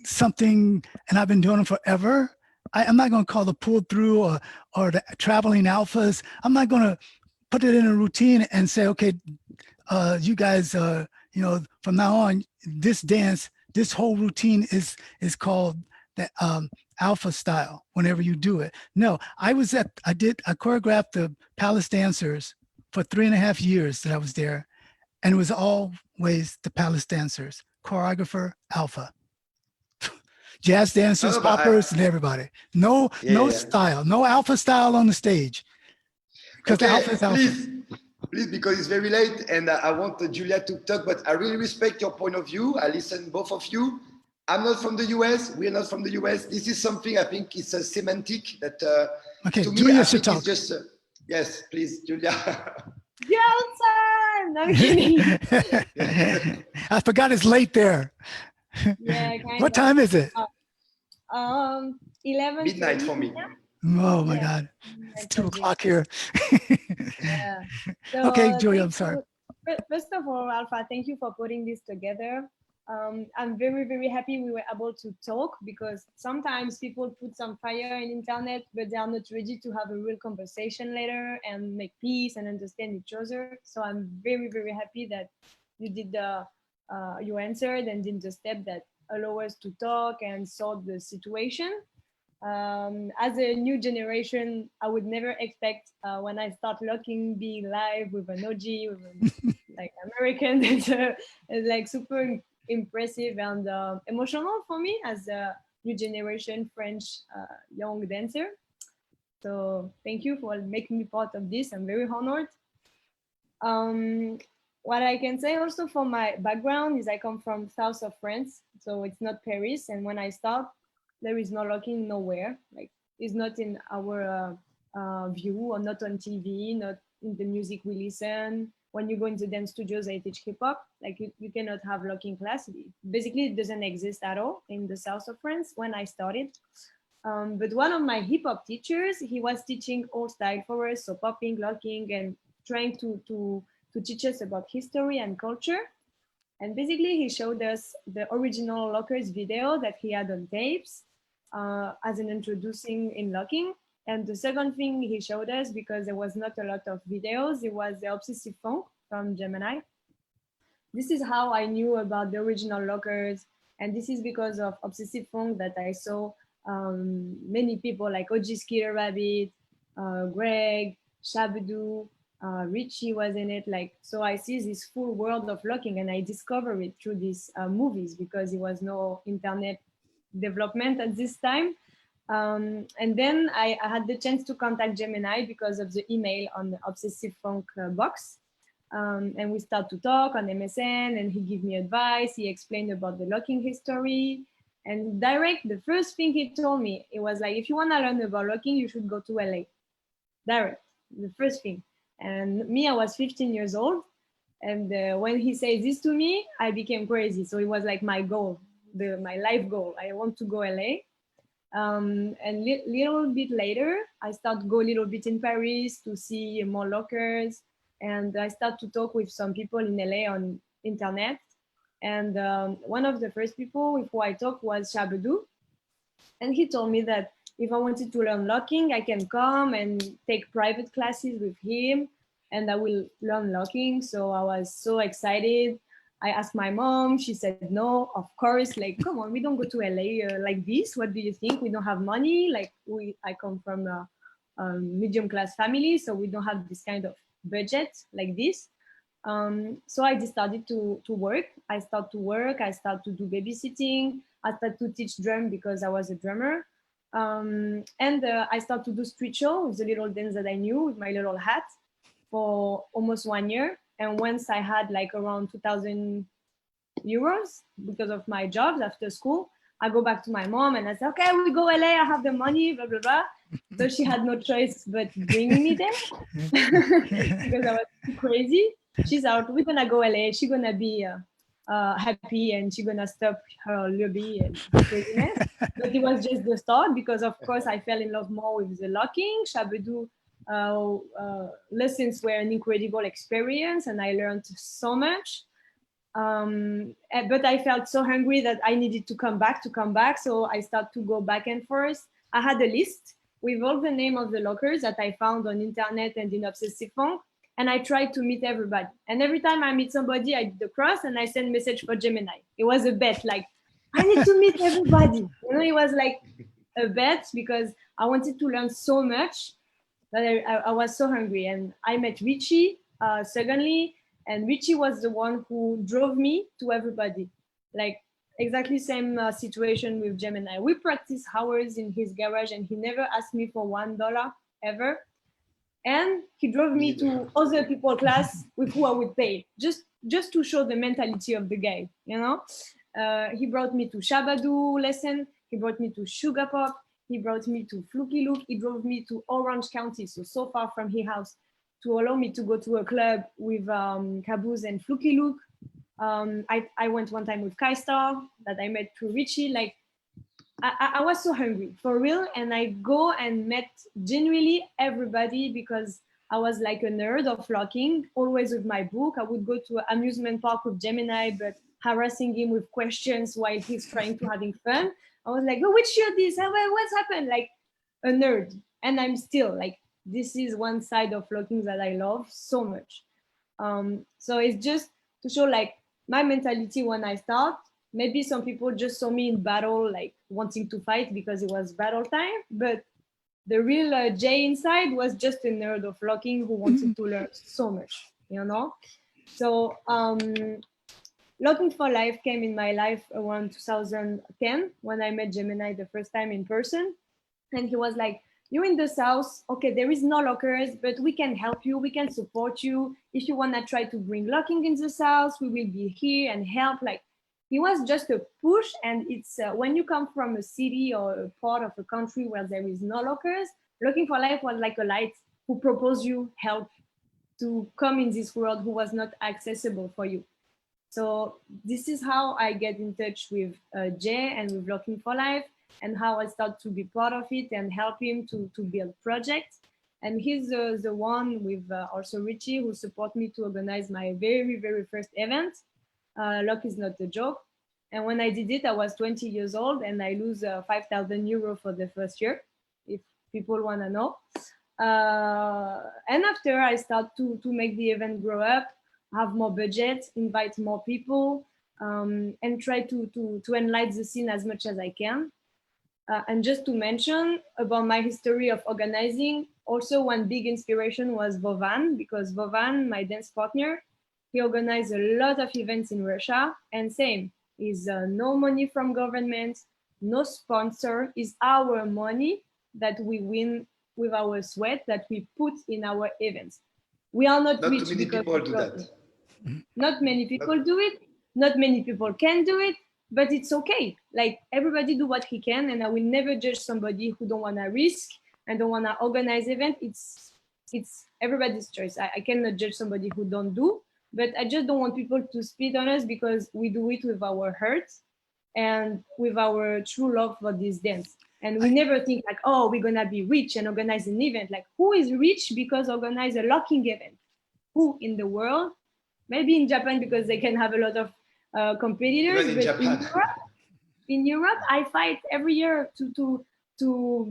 Speaker 1: something, and I've been doing them forever. I'm not going to call the pull through or the traveling alphas. I'm not going to put it in a routine and say, okay, you guys, from now on, this dance, this whole routine is called the alpha style whenever you do it. No, I choreographed the Palace Dancers for 3.5 years that I was there. And it was always the Palace Dancers, choreographer, alpha. Jazz dancers, poppers, and everybody. No style, no alpha style on the stage. Because the alpha is alpha.
Speaker 4: Please, because it's very late and I want Julia to talk, but I really respect your point of view. I listen both of you. I'm not from the US. We're not from the US. This is something I think is a semantic that to me,
Speaker 1: Julia
Speaker 4: I
Speaker 1: should
Speaker 4: think
Speaker 1: talk.
Speaker 4: It's just, yes, please, Julia.
Speaker 3: Girl time! No, I'm kidding.
Speaker 1: I forgot it's late there.
Speaker 3: Yeah,
Speaker 1: what time is it?
Speaker 3: 11
Speaker 4: midnight for me.
Speaker 1: Oh my God. It's 2 o'clock here.
Speaker 3: Yeah. So
Speaker 1: okay, Julia, I'm sorry.
Speaker 3: First of all, Alpha, thank you for putting this together. I'm very, very happy we were able to talk, because sometimes people put some fire in internet, but they are not ready to have a real conversation later and make peace and understand each other. So I'm very, very happy that you did you answered and did the step that allow us to talk and solve the situation. As a new generation, I would never expect when I start looking being live with an OG, with an, like American. It's like super impressive and emotional for me as a new generation French young dancer. So thank you for making me part of this. I'm very honored. What I can say also for my background is I come from south of France, so it's not Paris. And when I start, there is no locking nowhere. Like it's not in our view, or not on TV, not in the music we listen. When you go into dance studios, I teach hip hop. Like you cannot have locking class. Basically, it doesn't exist at all in the south of France when I started. But one of my hip hop teachers, he was teaching old style for us, so popping, locking, and trying to teach us about history and culture. And basically, he showed us the original lockers video that he had on tapes as an introducing in locking. And the second thing he showed us, because there was not a lot of videos, it was the Obsessive Funk from Gemini. This is how I knew about the original lockers. And this is because of Obsessive Funk that I saw many people like OG Skeeter Rabbit, Greg, Shabadoo, Richie was in it. Like, so I see this full world of locking, and I discover it through these movies, because there was no internet development at this time. And then I had the chance to contact Gemini because of the email on the Obsessive Funk box. And we start to talk on MSN, and he gave me advice. He explained about the locking history. And direct, the first thing he told me, it was like, if you want to learn about locking, you should go to LA. Direct, the first thing. And me, I was 15 years old. And when he said this to me, I became crazy. So it was like my goal, my life goal. I want to go LA. And little bit later, I start to go a little bit in Paris to see more lockers. And I start to talk with some people in LA on internet. And one of the first people with who I talked was Shabadoo. And he told me that if I wanted to learn locking, I can come and take private classes with him, and I will learn locking. So I was so excited. I asked my mom, she said, no, of course, like, come on, we don't go to LA like this. What do you think? We don't have money. Like I come from a medium class family, so we don't have this kind of budget like this. So I decided to work. I start to work. I start to do babysitting. I start to teach drum because I was a drummer. And I start to do street show with the little dance that I knew with my little hat for almost 1 year. And once I had like around 2,000 euros because of my jobs after school, I go back to my mom and I say, okay, we go LA. I have the money, blah, blah, blah. So she had no choice but bringing me there because I was too crazy. She's out, we're gonna go LA. She's gonna be happy, and she's gonna stop her lobby and craziness. But it was just the start, because of course I fell in love more with the locking. Shabadoo lessons were an incredible experience, and I learned so much. But I felt so hungry that I needed to come back. So I started to go back and forth. I had a list with all the name of the lockers that I found on internet and in Obsessive Funk. And I tried to meet everybody. And every time I meet somebody, I did the cross and I send message for Gemini. It was a bet, like, I need to meet everybody. You know, it was like a bet, because I wanted to learn so much that I was so hungry. And I met Richie, secondly, and Richie was the one who drove me to everybody. Like, exactly same situation with Gemini. We practiced hours in his garage, and he never asked me for $1 ever. And he drove me to other people class with who I would pay, just to show the mentality of the guy, you know. He brought me to Shabadoo lesson. He brought me to Sugar Pop. He brought me to Fluky Look. He drove me to Orange County, so far from his house, to allow me to go to a club with Caboose and Fluky Look. I went one time with Kai Star that I met through Richie. Like, I was so hungry for real, and I go and met genuinely everybody, because I was like a nerd of locking, always with my book. I would go to an amusement park with Gemini, but harassing him with questions while he's trying to having fun. I was like, oh, which shirt this? What's happened? Like a nerd. And I'm still like, this is one side of locking that I love so much. So it's just to show like my mentality when I start. Maybe some people just saw me in battle, like wanting to fight because it was battle time. But the real Jay inside was just a nerd of locking who wanted to learn so much, you know? So Locking for Life came in my life around 2010 when I met Gemini the first time in person. And he was like, you're in the South, okay, there is no lockers, but we can help you, we can support you. If you wanna try to bring locking in the South, we will be here and help. Like, it was just a push. And it's when you come from a city or a part of a country where there is no lockers, Looking for Life was like a light who proposed you help to come in this world who was not accessible for you. So this is how I get in touch with Jay and with Looking for Life, and how I start to be part of it and help him to build projects. And he's the one with also Richie who support me to organize my very, very first event. Luck is not a joke. And when I did it, I was 20 years old and I lose 5,000 euro for the first year, if people want to know. And after I start to make the event grow up, have more budget, invite more people, and try to enlighten the scene as much as I can. And just to mention about my history of organizing, also one big inspiration was Vovan, because Vovan, my dance partner, he organized a lot of events in Russia, and same, is no money from government, no sponsor, is our money that we win with our sweat that we put in our events. We are not rich.
Speaker 4: Not too many people do that.
Speaker 3: Not many people do it. Not many people can do it, but it's okay. Like, everybody do what he can, and I will never judge somebody who don't want to risk and don't want to organize event. It's everybody's choice. I cannot judge somebody who don't do, but I just don't want people to spit on us because we do it with our heart and with our true love for this dance. And we never think like, oh, we're gonna be rich and organize an event. Like, who is rich because organize a locking event? Who in the world? Maybe in Japan because they can have a lot of competitors.
Speaker 4: Even
Speaker 3: but in Europe, I fight every year to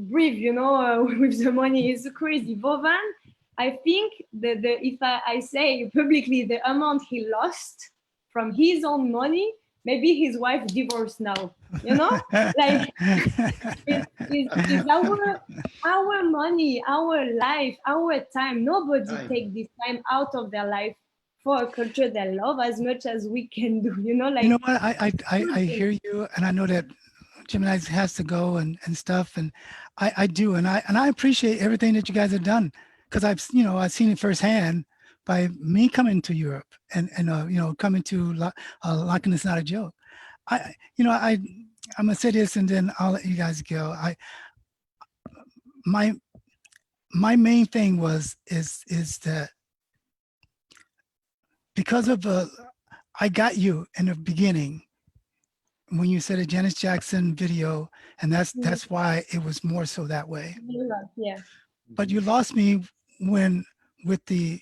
Speaker 3: breathe. You know, with the money. It's crazy. Vovan, I think if I say publicly the amount he lost from his own money, maybe his wife divorced now, you know? Like, it's our money, our life, our time. Nobody take this time out of their life for a culture they love as much as we can do, you know? Like,
Speaker 1: you know what, I hear you, and I know that Gemini has to go and stuff, and I do, and I appreciate everything that you guys have done, because I've seen it firsthand by me coming to Europe and coming to Locking is Not a Joke. I'm gonna say this and then I'll let you guys go. My main thing is that because of I got you in the beginning when you said a Janet Jackson video, and that's why it was more so that way.
Speaker 3: Yeah.
Speaker 1: But you lost me with the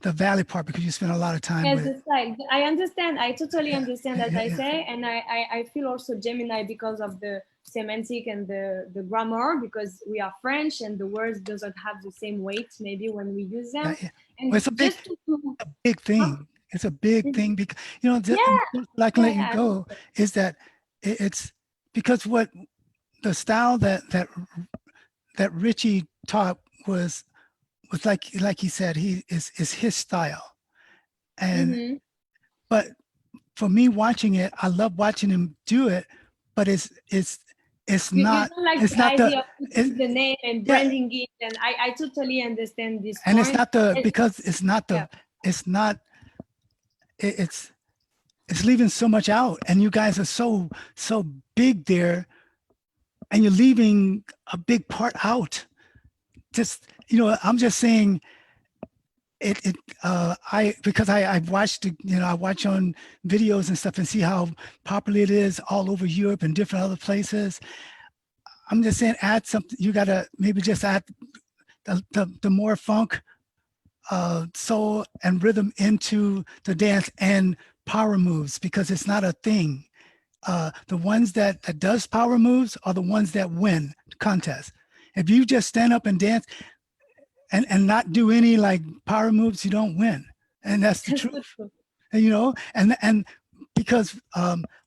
Speaker 1: Valley part, because you spent a lot of time with it.
Speaker 3: I understand. I totally understand, as I say, and I feel also Gemini because of the semantic and the grammar, because we are French and the words doesn't have the same weight maybe when we use them. And
Speaker 1: well, it's a big thing. It's a big thing because I can let you go is that it's because what the style that Richie taught was like he said, he is his style. And but for me watching it, I love watching him do it, but it's not
Speaker 3: the name and branding it, and I totally understand this
Speaker 1: and
Speaker 3: point.
Speaker 1: it's not because it's not it's leaving so much out, and you guys are so big there, and you're leaving a big part out. Just I'm just saying because I've watched I watch on videos and stuff and see how popular it is all over Europe and different other places. I'm just saying, add something. You gotta maybe just add the more funk, soul and rhythm into the dance and power moves, because it's not a thing. The ones that does power moves are the ones that win contests. If you just stand up and dance and not do any like power moves, you don't win. And that's the truth. You know, and because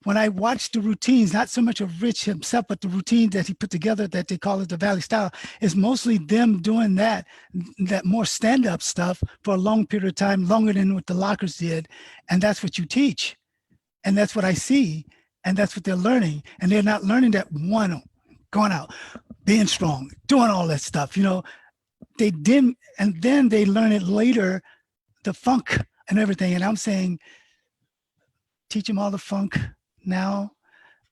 Speaker 1: when I watch the routines, not so much of Rich himself, but the routine that he put together that they call it the Valley style, is mostly them doing that more stand-up stuff for a long period of time, longer than what the lockers did. And that's what you teach. And that's what I see. And that's what they're learning. And they're not learning that one, going out, being strong, doing all that stuff, you know. They didn't, and then they learn it later, the funk and everything. And I'm saying, teach them all the funk now,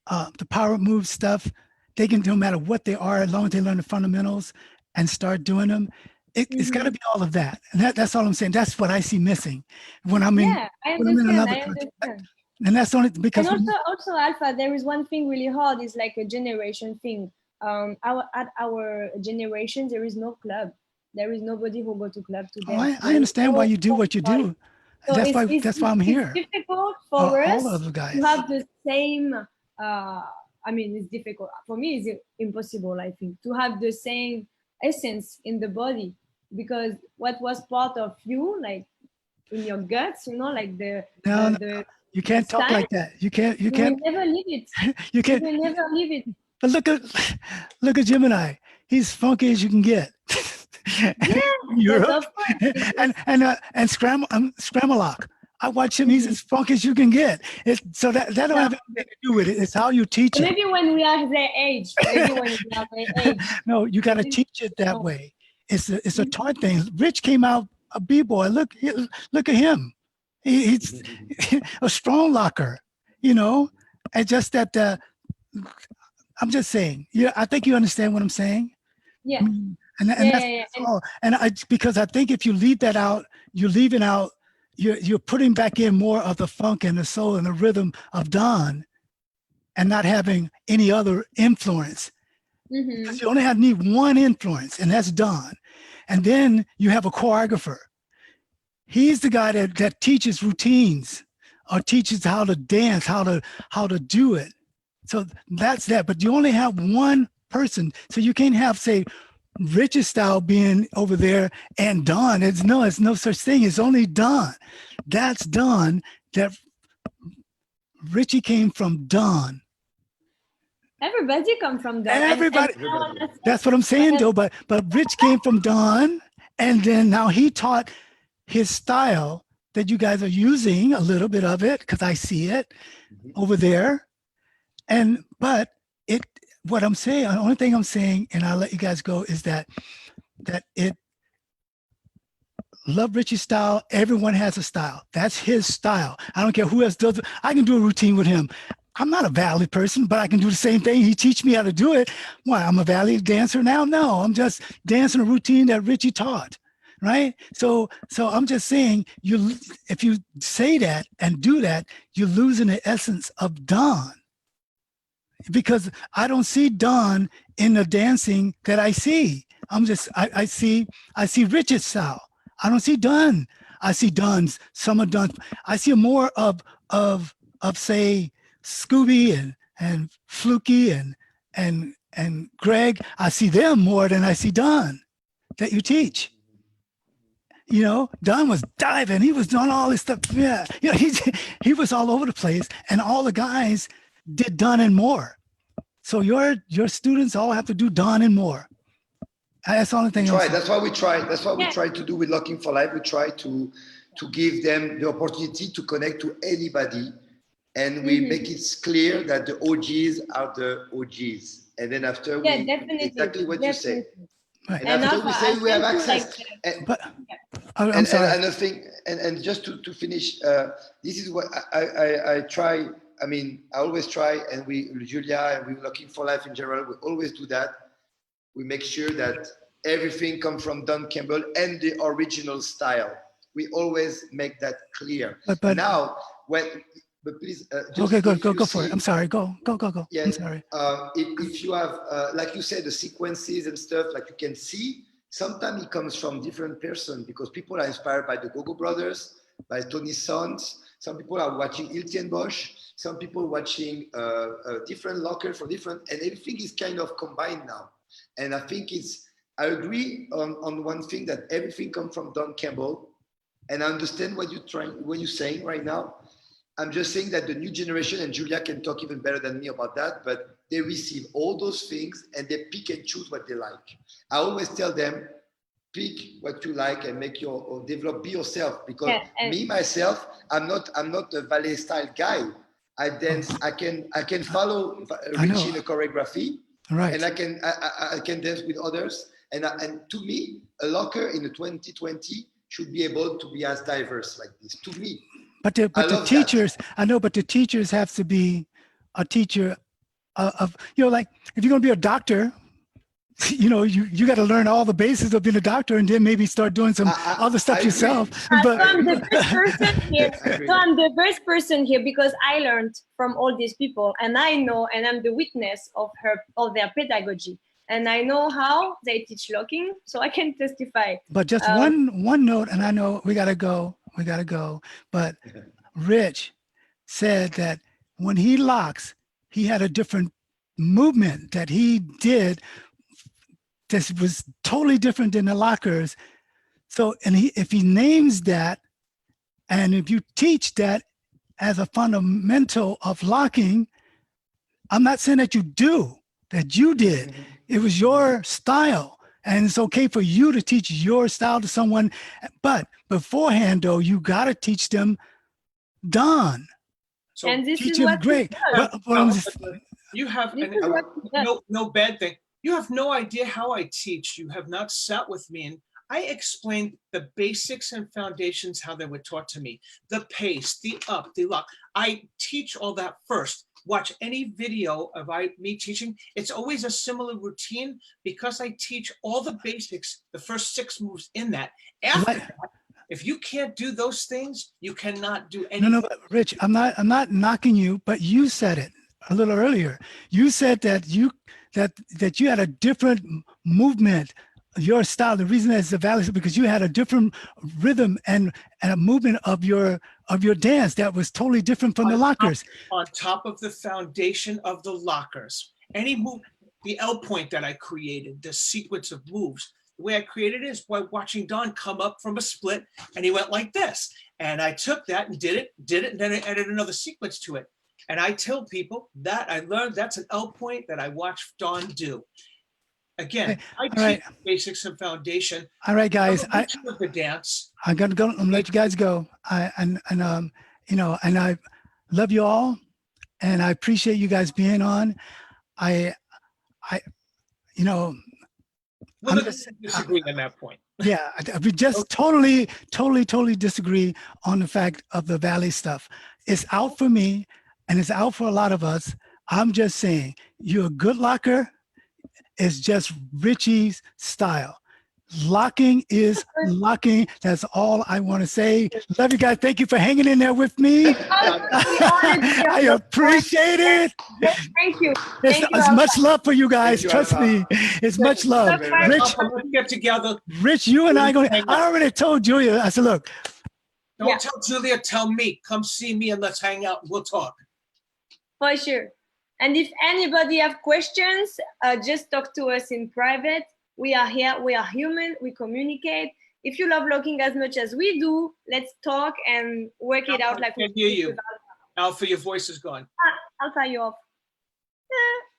Speaker 1: the power move stuff. They can, no matter what they are, as long as they learn the fundamentals and start doing them. It's got to be all of that. And that's all I'm saying. That's what I see missing when I'm in.
Speaker 3: Yeah, I
Speaker 1: when I'm in
Speaker 3: understand.
Speaker 1: another
Speaker 3: I
Speaker 1: country.
Speaker 3: understand.
Speaker 1: And that's only because.
Speaker 3: And also, Alpha, there is one thing really hard. Is like a generation thing. At our generation, there is no club. There is nobody who go to club today.
Speaker 1: I understand why you do what you do.
Speaker 3: So
Speaker 1: That's why I'm here.
Speaker 3: It's difficult for us
Speaker 1: all of the guys
Speaker 3: to have the same. I mean, it's difficult for me. It's impossible. I think to have the same essence in the body, because what was part of you, like in your guts, you know, like the
Speaker 1: you can't talk
Speaker 3: style,
Speaker 1: like that. You can't.
Speaker 3: you will never leave it.
Speaker 1: You can't.
Speaker 3: You will never leave it.
Speaker 1: But look at Gemini. He's funky as you can get.
Speaker 3: Yeah,
Speaker 1: Europe and Scramalock. I watch him. He's as funky as you can get. So that don't have anything to do with it. It's how you teach it.
Speaker 3: Maybe when we are their age. Maybe when we are their age.
Speaker 1: No, you got to teach it that way. It's a taught thing. Rich came out a b-boy. Look at him. He's a strong locker. You know, and just that. I'm just saying. Yeah, I think you understand what I'm saying.
Speaker 3: Yeah.
Speaker 1: That's all. And because I think if you leave that out, you're leaving out. You're putting back in more of the funk and the soul and the rhythm of Don, and not having any other influence.
Speaker 3: Mm-hmm.
Speaker 1: You only need one influence, and that's Don. And then you have a choreographer. He's the guy that teaches routines or teaches how to dance, how to do it. So that's that. But you only have one person, so you can't have, say, Rich's style being over there and Don. It's no such thing. It's only Don. That's Don. That Richie came from Don.
Speaker 3: Everybody comes from Don.
Speaker 1: Everybody. That's what I'm saying, though. But Rich came from Don, and then now he taught his style that you guys are using a little bit of it, because I see it over there. But what I'm saying, the only thing I'm saying, and I'll let you guys go, is that it love Richie's style. Everyone has a style. That's his style. I don't care who else does it. I can do a routine with him. I'm not a Valley person, but I can do the same thing. He teach me how to do it. Why? I'm a Valley dancer now? No, I'm just dancing a routine that Richie taught. Right? So I'm just saying, if you say that and do that, you're losing the essence of Don. Because I don't see Don in the dancing that I see. I see Richard's style. I don't see Don. I see some of Don's. I see more of say Scooby and Fluky and Greg. I see them more than I see Don that you teach. You know, Don was diving. He was doing all this stuff. Yeah, you know, he was all over the place, and all the guys did Don and more. So your students all have to do Don and more. That's the only thing.
Speaker 4: That's what we try. That's what we try to do with Locking for Life. We try to give them the opportunity to connect to anybody, and we make it clear that the OGs are the OGs. And then after we exactly what you say. Right. And after we say we have access. I'm sorry. And another thing, and just to finish, this is what I try. I mean, I always try, and Julia, and we're Looking for Life in general, we always do that. We make sure that everything comes from Don Campbell and the original style. We always make that clear. But now, but please.
Speaker 1: Okay, go for it. I'm sorry. Go.
Speaker 4: Yeah,
Speaker 1: I'm sorry.
Speaker 4: If you have, like you said, the sequences and stuff, like you can see, sometimes it comes from different person because people are inspired by the Go-Go Brothers, by Tony Sons. Some people are watching Hilton Bosch. Some people watching different lockers for different, and everything is kind of combined now. And I think I agree on one thing, that everything comes from Don Campbell. And I understand what you're saying right now. I'm just saying that the new generation, and Julia can talk even better than me about that, but they receive all those things and they pick and choose what they like. I always tell them, pick what you like and make or develop, be yourself. Because me, myself, I'm not a ballet style guy. I dance, I can follow Richie in a choreography,
Speaker 1: right?
Speaker 4: And I can dance with others. And to me, a locker in the 2020 should be able to be as diverse like this. To me.
Speaker 1: But the teachers, that. I know, but the teachers have to be a teacher of, like if you're going to be a doctor, you got to learn all the bases of being a doctor and then maybe start doing some other stuff yourself.
Speaker 5: But so I'm the best person here. So I'm the best person here because I learned from all these people, and I know, and I'm the witness of their pedagogy. And I know how they teach locking, so I can testify.
Speaker 1: But just one note, and I know we gotta go. But Rich said that when he locks, he had a different movement that he did. This was totally different than the lockers. So, and if he names that, and if you teach that as a fundamental of locking, I'm not saying that you did. It was your style, and it's okay for you to teach your style to someone. But beforehand, though, you got to teach them Don.
Speaker 5: So and this
Speaker 1: teach
Speaker 5: is
Speaker 1: him
Speaker 5: what
Speaker 1: great.
Speaker 2: You have no bad thing. You have no idea how I teach. You have not sat with me, and I explained the basics and foundations, how they were taught to me. The pace, the up, the lock. I teach all that first. Watch any video of me teaching. It's always a similar routine because I teach all the basics, the first 6 moves in that. After that, if you can't do those things, you cannot do anything.
Speaker 1: No, but Rich, I'm not knocking you, but you said it a little earlier. You said that you had a different movement, your style. The reason that's valid is because you had a different rhythm and a movement of your dance that was totally different from the lockers.
Speaker 2: On top of the foundation of the lockers, any move, the L point that I created, the sequence of moves, the way I created it is by watching Don come up from a split, and he went like this. And I took that and did it, and then I added another sequence to it. And I tell people that I learned that's an L point that I watched Don do. Again, I teach basics and foundation.
Speaker 1: All right, guys.
Speaker 2: With the dance.
Speaker 1: I'm gonna go and let you guys go. And I love you all, and I appreciate you guys being on.
Speaker 2: We're disagreeing on that point.
Speaker 1: Yeah, we just totally disagree on the fact of the Valley stuff. It's out for me, and it's out for a lot of us. I'm just saying, you're a good locker. It's just Richie's style. Locking is locking. That's all I want to say. Love you guys. Thank you for hanging in there with me. I appreciate it.
Speaker 5: Thank you.
Speaker 1: It's much love for you guys. Trust me. It's much love. Rich,
Speaker 2: let's get together.
Speaker 1: Rich, you and I already told Julia. I said, look.
Speaker 2: Don't tell Julia, tell me. Come see me and let's hang out. We'll talk.
Speaker 5: For sure. And if anybody have questions, just talk to us in private. We are here. We are human. We communicate. If you love locking as much as we do, let's talk and work it out. Like
Speaker 2: I can hear you. Alpha, your voice is gone.
Speaker 5: Alpha, you're off.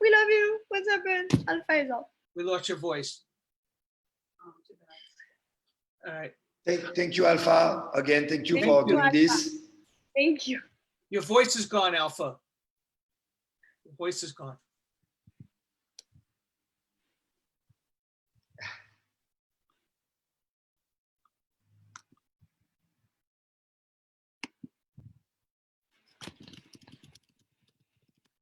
Speaker 5: We love you. What's happened? Alpha is off.
Speaker 2: We lost your voice. All right.
Speaker 4: Thank you, Alpha. Again, thank you for doing this.
Speaker 5: Thank you.
Speaker 2: Your voice is gone, Alpha. Your voice is gone.